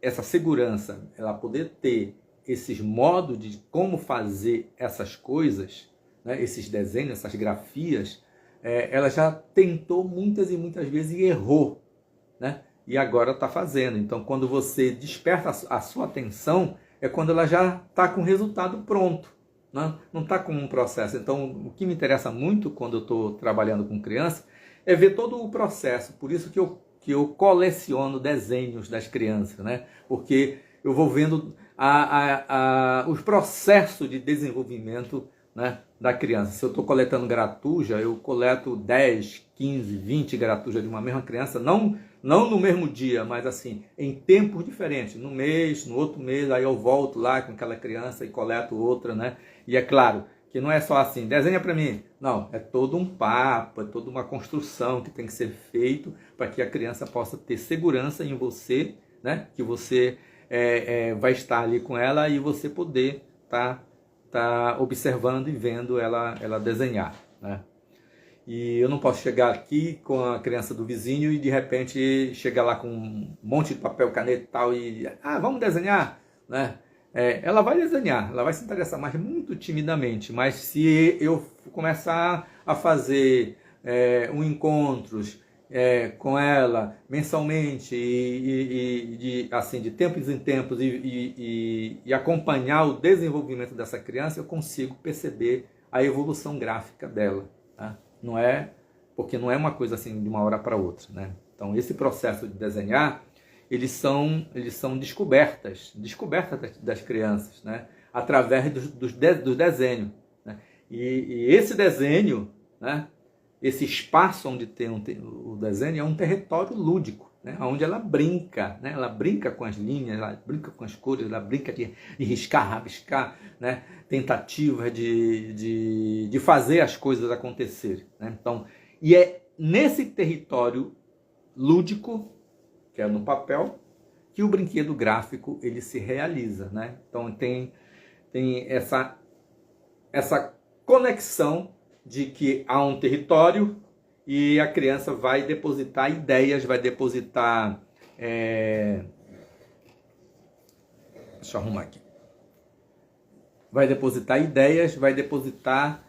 essa segurança, ela poder ter esses modos de como fazer essas coisas, né? Esses desenhos, essas grafias, ela já tentou muitas vezes e errou, né? E agora está fazendo. Então, quando você desperta a sua atenção, é quando ela já está com o resultado pronto, né? Não está com um processo. Então, o que me interessa muito quando eu estou trabalhando com criança é ver todo o processo. Por isso que eu coleciono desenhos das crianças, né? Porque eu vou vendo os processos de desenvolvimento, né, da criança. Se eu estou coletando gratuja, eu coleto 10, 15, 20 gratujas de uma mesma criança, não no mesmo dia, mas assim, em tempos diferentes, no mês, no outro mês, aí eu volto lá com aquela criança e coleto outra, né? E é claro que não é só assim, desenha para mim. Não, é todo um papo, é toda uma construção que tem que ser feito para que a criança possa ter segurança em você, né? Que você vai estar ali com ela e você poder tá observando e vendo ela desenhar, né? E eu não posso chegar aqui com a criança do vizinho e de repente chegar lá com um monte de papel, caneta e tal e vamos desenhar, né? Ela vai desenhar, ela vai se interessar, mas muito timidamente. Mas se eu começar a fazer encontros com ela mensalmente e assim, de tempos em tempos e acompanhar o desenvolvimento dessa criança, eu consigo perceber a evolução gráfica dela, tá? Porque não é uma coisa assim de uma hora para outra, né? Então esse processo de desenhar, eles são descobertas das crianças, né? Através do desenho, né? E esse desenho, né? Esse espaço onde tem o desenho é um território lúdico, né? Onde ela brinca, né? Ela brinca com as linhas, ela brinca com as cores, ela brinca de riscar, rabiscar, né? Tentativa de fazer as coisas acontecerem, né? Então, e é nesse território lúdico, que é no papel, que o brinquedo gráfico ele se realiza, né? Então tem essa conexão de que há um território e a criança vai depositar ideias, vai depositar... Deixa eu arrumar aqui. Vai depositar ideias, vai depositar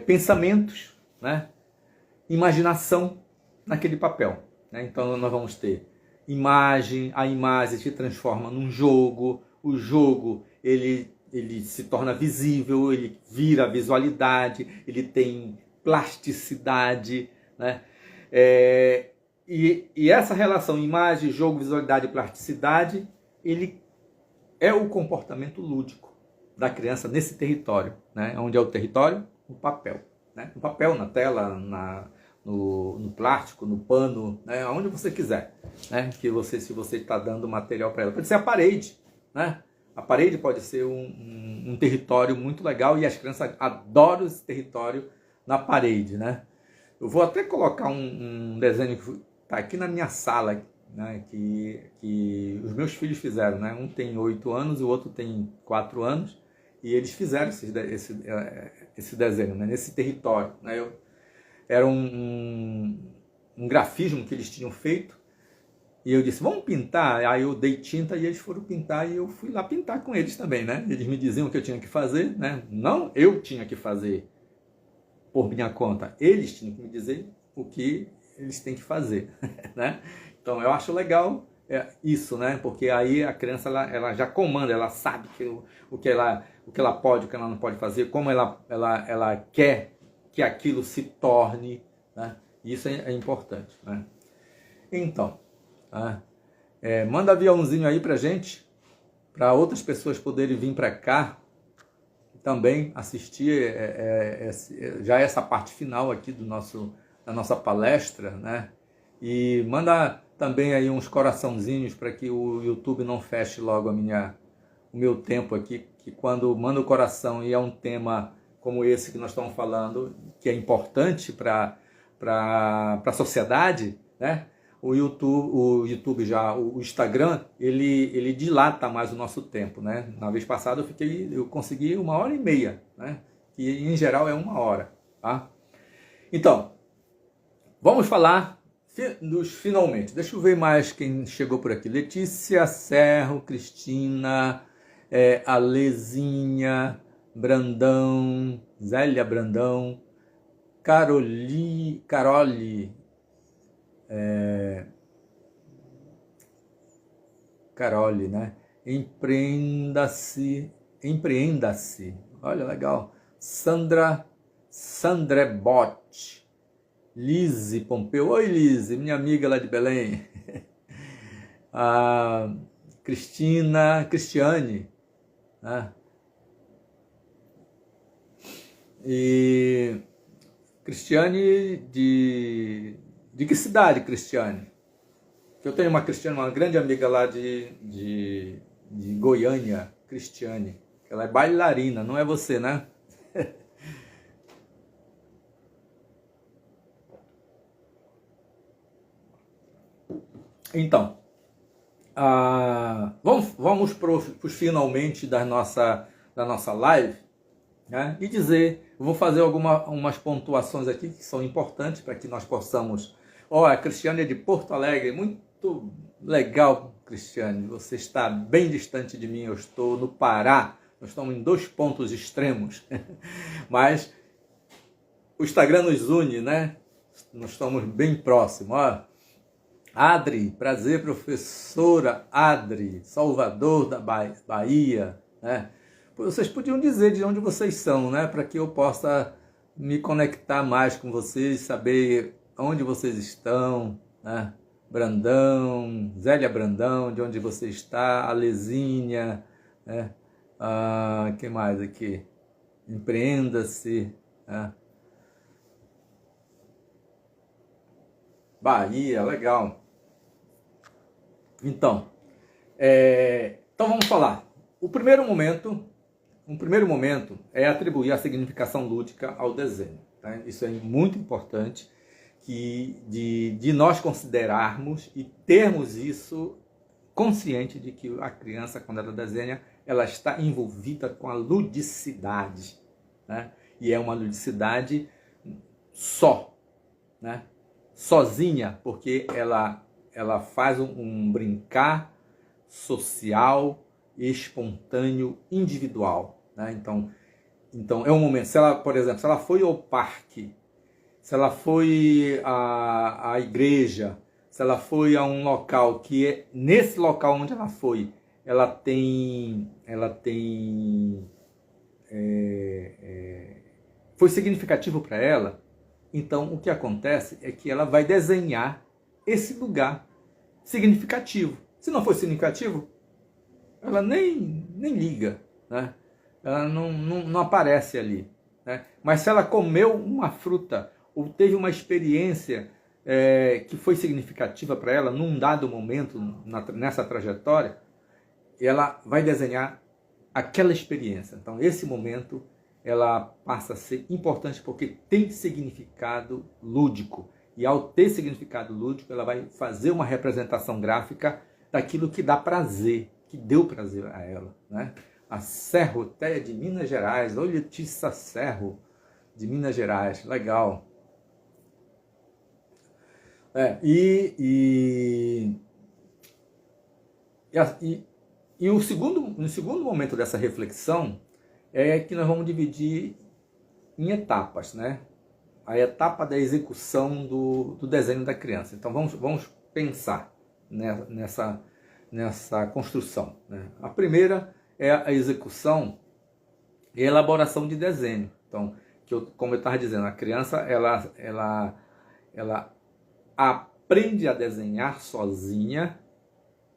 pensamentos, né? Imaginação naquele papel, né? Então nós vamos ter imagem, a imagem se transforma num jogo, o jogo ele se torna visível, ele vira visualidade, ele tem plasticidade, né? E essa relação imagem, jogo, visualidade e plasticidade, ele é o comportamento lúdico da criança nesse território, né? Onde é o território? O papel, né? No papel, na tela, no plástico, no pano, né? Onde você quiser, né? Se você está dando material para ela. Pode ser a parede, né? A parede pode ser um território muito legal e as crianças adoram esse território na parede, né? Eu vou até colocar um desenho que está aqui na minha sala, né? Que os meus filhos fizeram, né? Um tem 8 anos, o outro tem 4 anos, e eles fizeram esse desenho, né? Nesse território, né? Era um grafismo que eles tinham feito, e eu disse, vamos pintar? Aí eu dei tinta e eles foram pintar e eu fui lá pintar com eles também, né? Eles me diziam o que eu tinha que fazer, né? Não eu tinha que fazer por minha conta, eles tinham que me dizer o que eles têm que fazer, né? Então eu acho legal isso, né? Porque aí a criança ela já comanda, ela sabe o que ela pode, o que ela não pode fazer, como ela quer que aquilo se torne, né? Isso é importante, né? Então, manda aviãozinho aí pra gente, para outras pessoas poderem vir para cá também assistir já essa parte final aqui da nossa palestra, né? E manda também aí uns coraçãozinhos para que o YouTube não feche logo o meu tempo aqui, que quando manda o coração e é um tema como esse que nós estamos falando, que é importante para a sociedade, né? O Instagram, ele dilata mais o nosso tempo, né? Na vez passada eu consegui 1h30, né? Que em geral é 1 hora, tá? Então, vamos falar dos finalmente. Deixa eu ver mais quem chegou por aqui. Letícia Serro, Cristina, Alezinha, Brandão, Zélia Brandão, Carole, Carole, né? Empreenda-se, olha, legal. Sandra Bot, Lise Pompeu, oi Lise, minha amiga lá de Belém. Cristiane, né? E Cristiane de que cidade, Cristiane? Eu tenho uma Cristiane, uma grande amiga lá de Goiânia, Cristiane. Ela é bailarina, não é você, né? Então, vamos para os finalmente da nossa live, né? E dizer, eu vou fazer umas pontuações aqui que são importantes para que nós possamos... a Cristiane é de Porto Alegre, muito legal, Cristiane, você está bem distante de mim, eu estou no Pará, nós estamos em 2 pontos extremos, mas o Instagram nos une, né? Nós estamos bem próximos, Adri, prazer, professora Adri, Salvador da Bahia, né? Vocês podiam dizer de onde vocês são, né? Para que eu possa me conectar mais com vocês, saber onde vocês estão, né? Brandão, Zélia Brandão, de onde você está, Alezinha, né? Que mais aqui? Empreenda-se, né? Bahia, legal. Então vamos falar. Um primeiro momento é atribuir a significação lúdica ao desenho, tá? Isso é muito importante, de nós considerarmos e termos isso consciente de que a criança, quando ela desenha, ela está envolvida com a ludicidade, né? E é uma ludicidade né? Sozinha, porque ela faz um brincar social, espontâneo, individual, né? Então é um momento, por exemplo, se ela foi ao parque, se ela foi à igreja, se ela foi a um local nesse local onde ela foi, foi significativo para ela, então o que acontece é que ela vai desenhar esse lugar significativo. Se não for significativo, ela nem liga, né? Ela não aparece ali, né? Mas se ela comeu uma fruta ou teve uma experiência que foi significativa para ela num dado momento nessa trajetória, ela vai desenhar aquela experiência. Então esse momento ela passa a ser importante porque tem significado lúdico. E ao ter significado lúdico, ela vai fazer uma representação gráfica daquilo que dá prazer, que deu prazer a ela, né? A Serroteia de Minas Gerais, olha, Letícia Serro de Minas Gerais, legal. O segundo momento dessa reflexão é que nós vamos dividir em etapas, né? A etapa da execução do desenho da criança. Então vamos pensar nessa construção, né? A primeira é a execução e elaboração de desenho. Então, como eu estava dizendo, a criança ela aprende a desenhar sozinha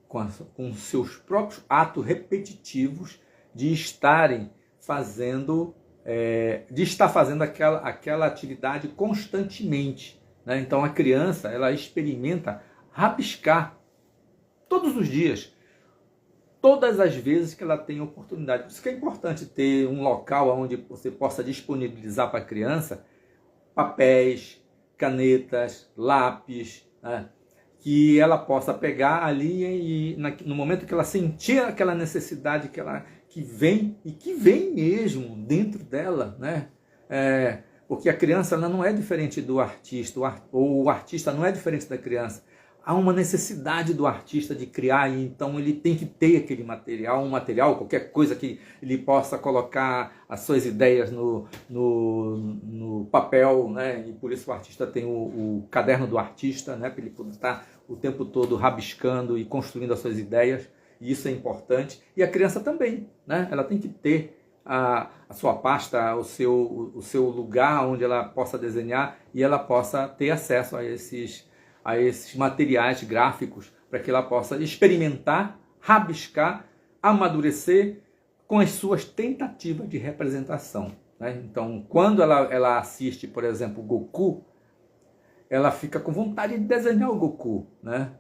com seus próprios atos repetitivos de estar fazendo aquela atividade constantemente, né? Então a criança ela experimenta rabiscar todos os dias, todas as vezes que ela tem oportunidade. Por isso que é importante ter um local onde você possa disponibilizar para a criança papéis, canetas, lápis, né? Que ela possa pegar ali e no momento que ela sentir aquela necessidade que vem mesmo dentro dela, né? Porque a criança ela não é diferente do artista, ou o artista não é diferente da criança. Há uma necessidade do artista de criar, e então ele tem que ter aquele material, qualquer coisa que ele possa colocar as suas ideias no papel, né? E por isso o artista tem o caderno do artista, né? Para ele poder estar o tempo todo rabiscando e construindo as suas ideias, e isso é importante. E a criança também, né? Ela tem que ter a sua pasta, o seu lugar onde ela possa desenhar e ela possa ter acesso a esses materiais gráficos para que ela possa experimentar, rabiscar, amadurecer com as suas tentativas de representação, né? Então, quando ela assiste, por exemplo, Goku, ela fica com vontade de desenhar o Goku, né?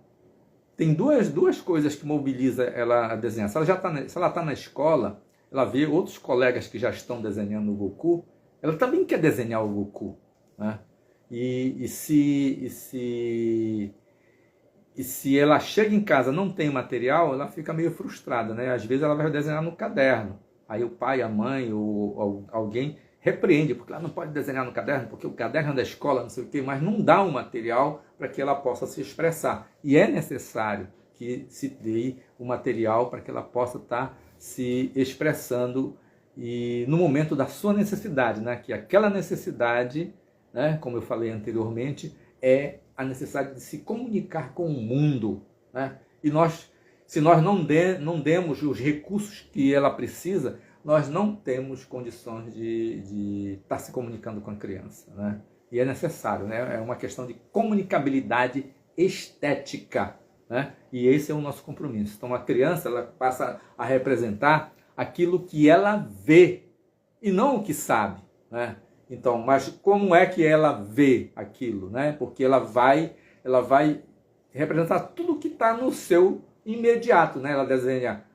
Tem duas coisas que mobilizam ela a desenhar. Se ela está na escola, ela vê outros colegas que já estão desenhando o Goku, ela também quer desenhar o Goku, né? E se ela chega em casa e não tem material, ela fica meio frustrada, né? Às vezes ela vai desenhar no caderno. Aí o pai, a mãe ou alguém repreende, porque ela não pode desenhar no caderno, porque o caderno é da escola, não sei o quê, mas não dá um material para que ela possa se expressar. E é necessário que se dê o material para que ela possa estar se expressando e no momento da sua necessidade, né? Que aquela necessidade, né, como eu falei anteriormente, é a necessidade de se comunicar com o mundo, né? E se nós não demos os recursos que ela precisa, nós não temos condições de estar se comunicando com a criança, né? E é necessário, né? É uma questão de comunicabilidade estética, né? E esse é o nosso compromisso. Então a criança ela passa a representar aquilo que ela vê e não o que sabe, né? Então, mas como é que ela vê aquilo, né? Porque ela vai representar tudo que está no seu imediato, né? Ela desenha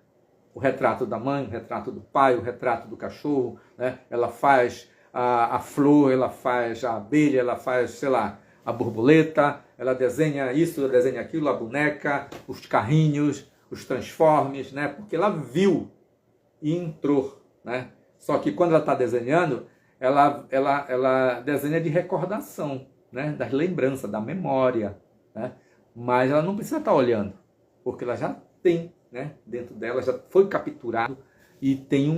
o retrato da mãe, o retrato do pai, o retrato do cachorro, né? Ela faz a flor, ela faz a abelha, ela faz, sei lá, a borboleta, ela desenha isso, ela desenha aquilo, a boneca, os carrinhos, os transformes, né? Porque ela viu e entrou, né? Só que quando ela está desenhando, ela desenha de recordação, né? Das lembranças, da memória, né? Mas ela não precisa estar olhando, porque ela já tem, né? Dentro dela, já foi capturado e tem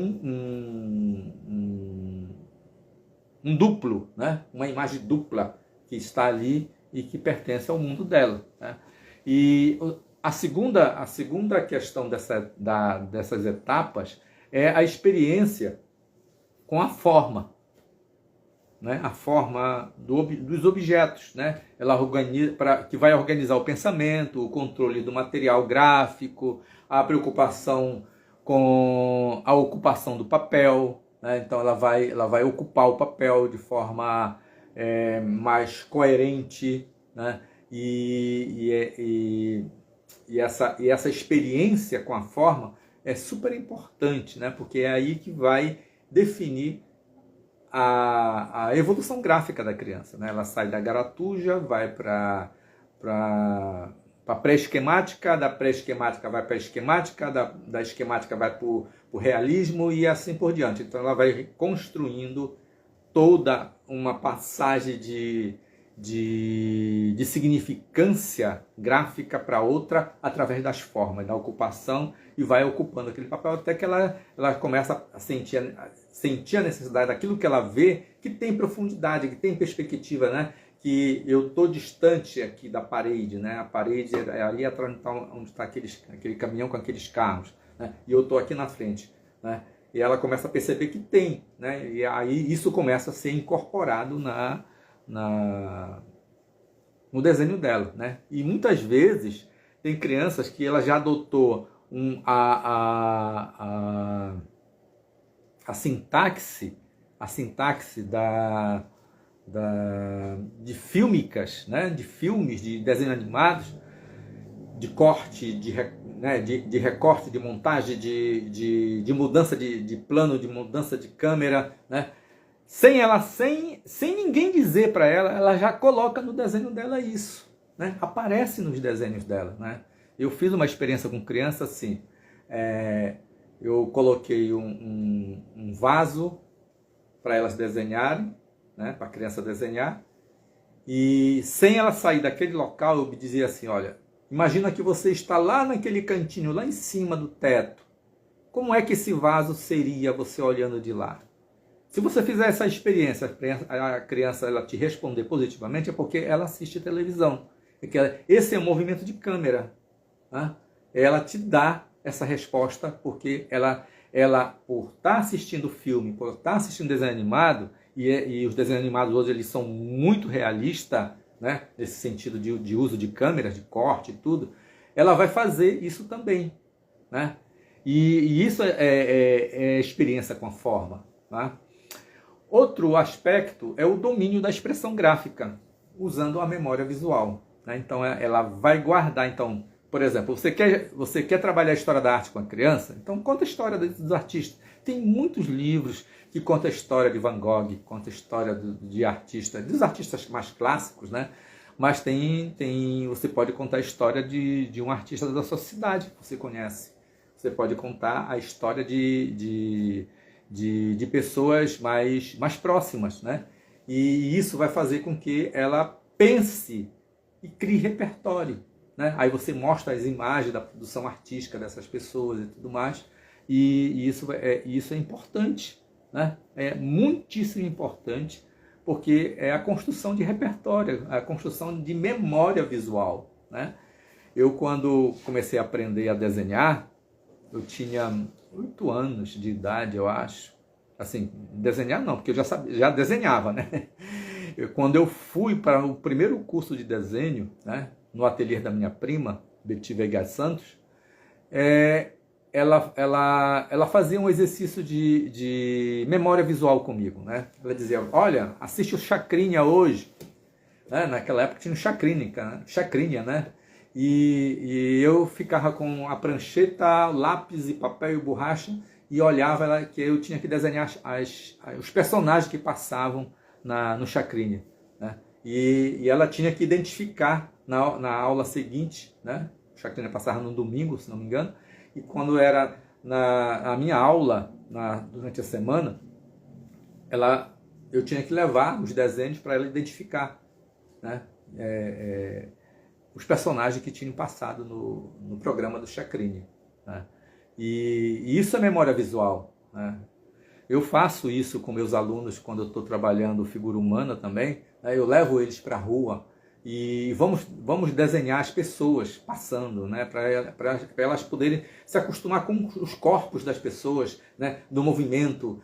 um duplo, né? Uma imagem dupla que está ali e que pertence ao mundo dela, né? E a segunda questão dessas etapas é a experiência com a forma, né? A forma dos objetos, né? Ela que vai organizar o pensamento, o controle do material gráfico, a preocupação com a ocupação do papel, né? Então ela vai ocupar o papel de forma mais coerente, né? E essa experiência com a forma é super importante, né? Porque é aí que vai definir a evolução gráfica da criança, né? Ela sai da garatuja, vai para a pré-esquemática, da pré-esquemática vai para a esquemática, da esquemática vai para o realismo e assim por diante. Então ela vai construindo toda uma passagem de significância gráfica para outra através das formas, da ocupação, e vai ocupando aquele papel até que ela começa a sentir a necessidade daquilo que ela vê, que tem profundidade, que tem perspectiva, né? Que eu estou distante aqui da parede, né? A parede é ali atrás onde está aquele caminhão com aqueles carros, né? E eu estou aqui na frente, né? E ela começa a perceber que tem, né? E aí isso começa a ser incorporado no desenho dela, né? E muitas vezes tem crianças que ela já adotou a sintaxe de fílmicas, né? De filmes, de desenhos animados, de corte, de recorte, de montagem, de mudança de plano, de mudança de câmera, né? Sem ninguém dizer para ela, ela já coloca no desenho dela isso, né? Aparece nos desenhos dela, né? Eu fiz uma experiência com criança assim, eu coloquei um vaso para elas desenharem, né? Para a criança desenhar, e sem ela sair daquele local, eu me dizia assim, olha, imagina que você está lá naquele cantinho, lá em cima do teto, como é que esse vaso seria você olhando de lá? Se você fizer essa experiência, a criança ela te responder positivamente, é porque ela assiste televisão. Esse é um movimento de câmera, né? Ela te dá essa resposta porque ela por estar assistindo filme, por estar assistindo desenho animado, e os desenhos animados hoje eles são muito realistas, né? Nesse sentido de uso de câmeras, de corte e tudo, ela vai fazer isso também, né? E isso é experiência com a forma, né? Outro aspecto é o domínio da expressão gráfica, usando a memória visual, né? Então ela vai guardar, então, por exemplo, você quer trabalhar a história da arte com a criança? Então conta a história dos artistas. Tem muitos livros que contam a história de Van Gogh, conta a história de artistas, dos artistas mais clássicos, né? Mas você pode contar a história de um artista da sua cidade que você conhece. Você pode contar a história de pessoas mais próximas, né? E isso vai fazer com que ela pense e crie repertório, né? Aí você mostra as imagens da produção artística dessas pessoas e tudo mais, e isso é importante, né? É muitíssimo importante, porque é a construção de repertório, a construção de memória visual, né? Eu, quando comecei a aprender a desenhar, eu tinha 8 anos de idade, eu acho. Assim, desenhar não, porque eu já desenhava, né? Quando eu fui para o primeiro curso de desenho, né, no ateliê da minha prima, Betty Veiga Santos, ela fazia um exercício de memória visual comigo, né? Ela dizia, olha, assiste o Chacrinha hoje, né? Naquela época tinha o Chacrinha, né? E eu ficava com a prancheta, lápis e papel e borracha e olhava que eu tinha que desenhar os personagens que passavam no Chacrinha, né? E ela tinha que identificar na aula seguinte, né? O Chacrinha passava no domingo, se não me engano, e quando era na minha aula, durante a semana, eu tinha que levar os desenhos para ela identificar, né? Os personagens que tinham passado no programa do Chacrinha, né? E isso é memória visual, né? Eu faço isso com meus alunos quando eu estou trabalhando figura humana também, né? Eu levo eles para a rua e vamos desenhar as pessoas passando, né, para elas poderem se acostumar com os corpos das pessoas, né, do movimento,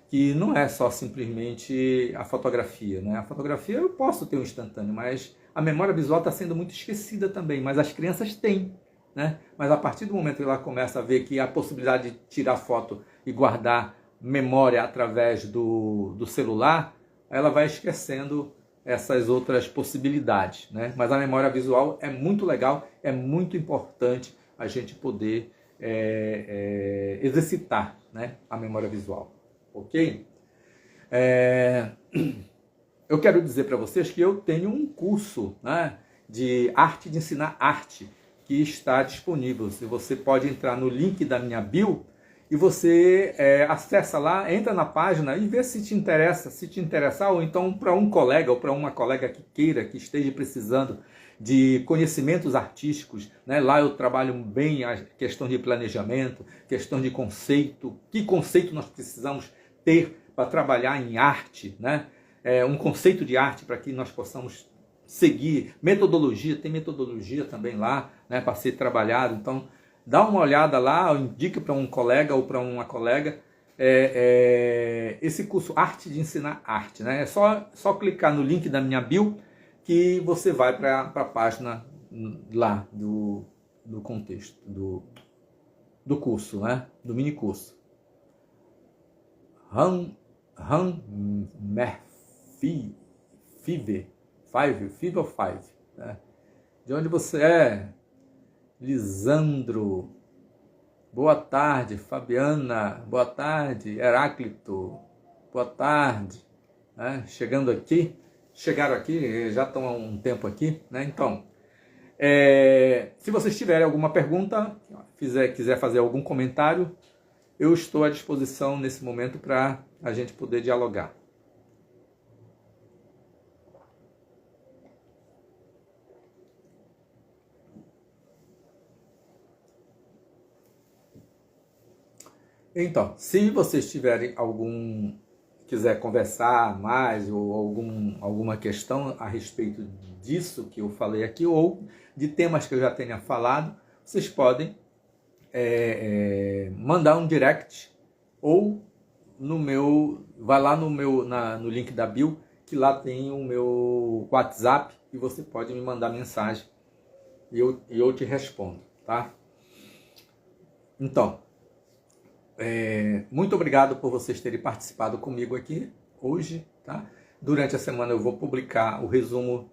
que não é só simplesmente a fotografia, né? A fotografia eu posso ter um instantâneo, mas a memória visual está sendo muito esquecida também, mas as crianças têm, né? Mas a partir do momento que ela começa a ver que a possibilidade de tirar foto e guardar memória através do celular, ela vai esquecendo essas outras possibilidades, né? Mas a memória visual é muito legal, é muito importante a gente poder exercitar, né, a memória visual, ok? Eu quero dizer para vocês que eu tenho um curso, né, de arte, de ensinar arte, que está disponível. Você pode entrar no link da minha bio e você acessa lá, entra na página e vê se te interessa, se te interessar, ou então para um colega ou para uma colega que queira, que esteja precisando de conhecimentos artísticos, né? Lá eu trabalho bem a questão de planejamento, questão de conceito, que conceito nós precisamos ter para trabalhar em arte, né? Um conceito de arte para que nós possamos seguir, metodologia, tem metodologia também lá, né, para ser trabalhado. Então dá uma olhada lá, indique para um colega ou para uma colega esse curso Arte de Ensinar Arte, né? É só clicar no link da minha bio que você vai para a página lá do contexto, do curso, né? Do mini curso. Five ou Five, né? De onde você é? Lisandro, boa tarde. Fabiana, boa tarde. Heráclito, boa tarde, né? Chegaram aqui, já estão há um tempo aqui, né? Então, se vocês tiverem alguma pergunta, quiser fazer algum comentário, eu estou à disposição nesse momento para a gente poder dialogar. Então, se vocês tiverem quiser conversar mais ou alguma questão a respeito disso que eu falei aqui ou de temas que eu já tenha falado, vocês podem mandar um direct ou vai lá no link da bio, que lá tem o meu WhatsApp e você pode me mandar mensagem e eu te respondo, tá? Então, muito obrigado por vocês terem participado comigo aqui hoje, tá? Durante a semana eu vou publicar o resumo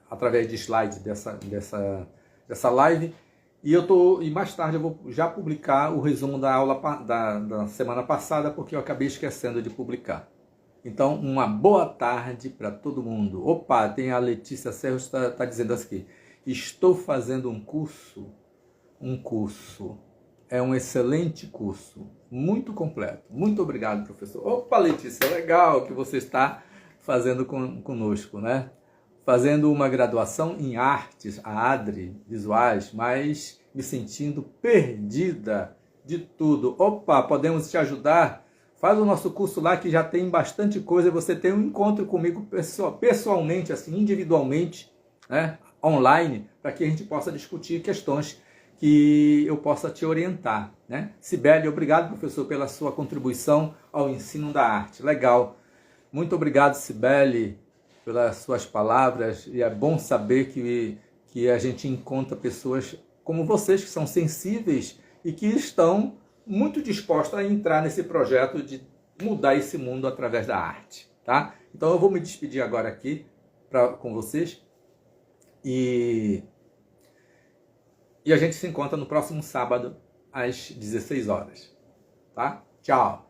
através de slides dessa live e mais tarde eu vou já publicar o resumo da aula da semana passada, porque eu acabei esquecendo de publicar. Então, uma boa tarde para todo mundo. Opa, tem a Letícia Serros tá dizendo aqui: estou fazendo um curso. É um excelente curso, muito completo. Muito obrigado, professor. Opa, Letícia, legal que você está fazendo conosco, né? Fazendo uma graduação em artes, a ADRE, visuais, mas me sentindo perdida de tudo. Opa, podemos te ajudar? Faz o nosso curso lá que já tem bastante coisa. Você tem um encontro comigo pessoalmente, assim, individualmente, né? Online, para que a gente possa discutir questões que eu possa te orientar, né? Cibele, obrigado, professor, pela sua contribuição ao ensino da arte. Legal. Muito obrigado, Cibele, pelas suas palavras. E é bom saber que a gente encontra pessoas como vocês, que são sensíveis e que estão muito dispostas a entrar nesse projeto de mudar esse mundo através da arte, tá? Então eu vou me despedir agora aqui com vocês e a gente se encontra no próximo sábado, às 16 horas. Tá? Tchau!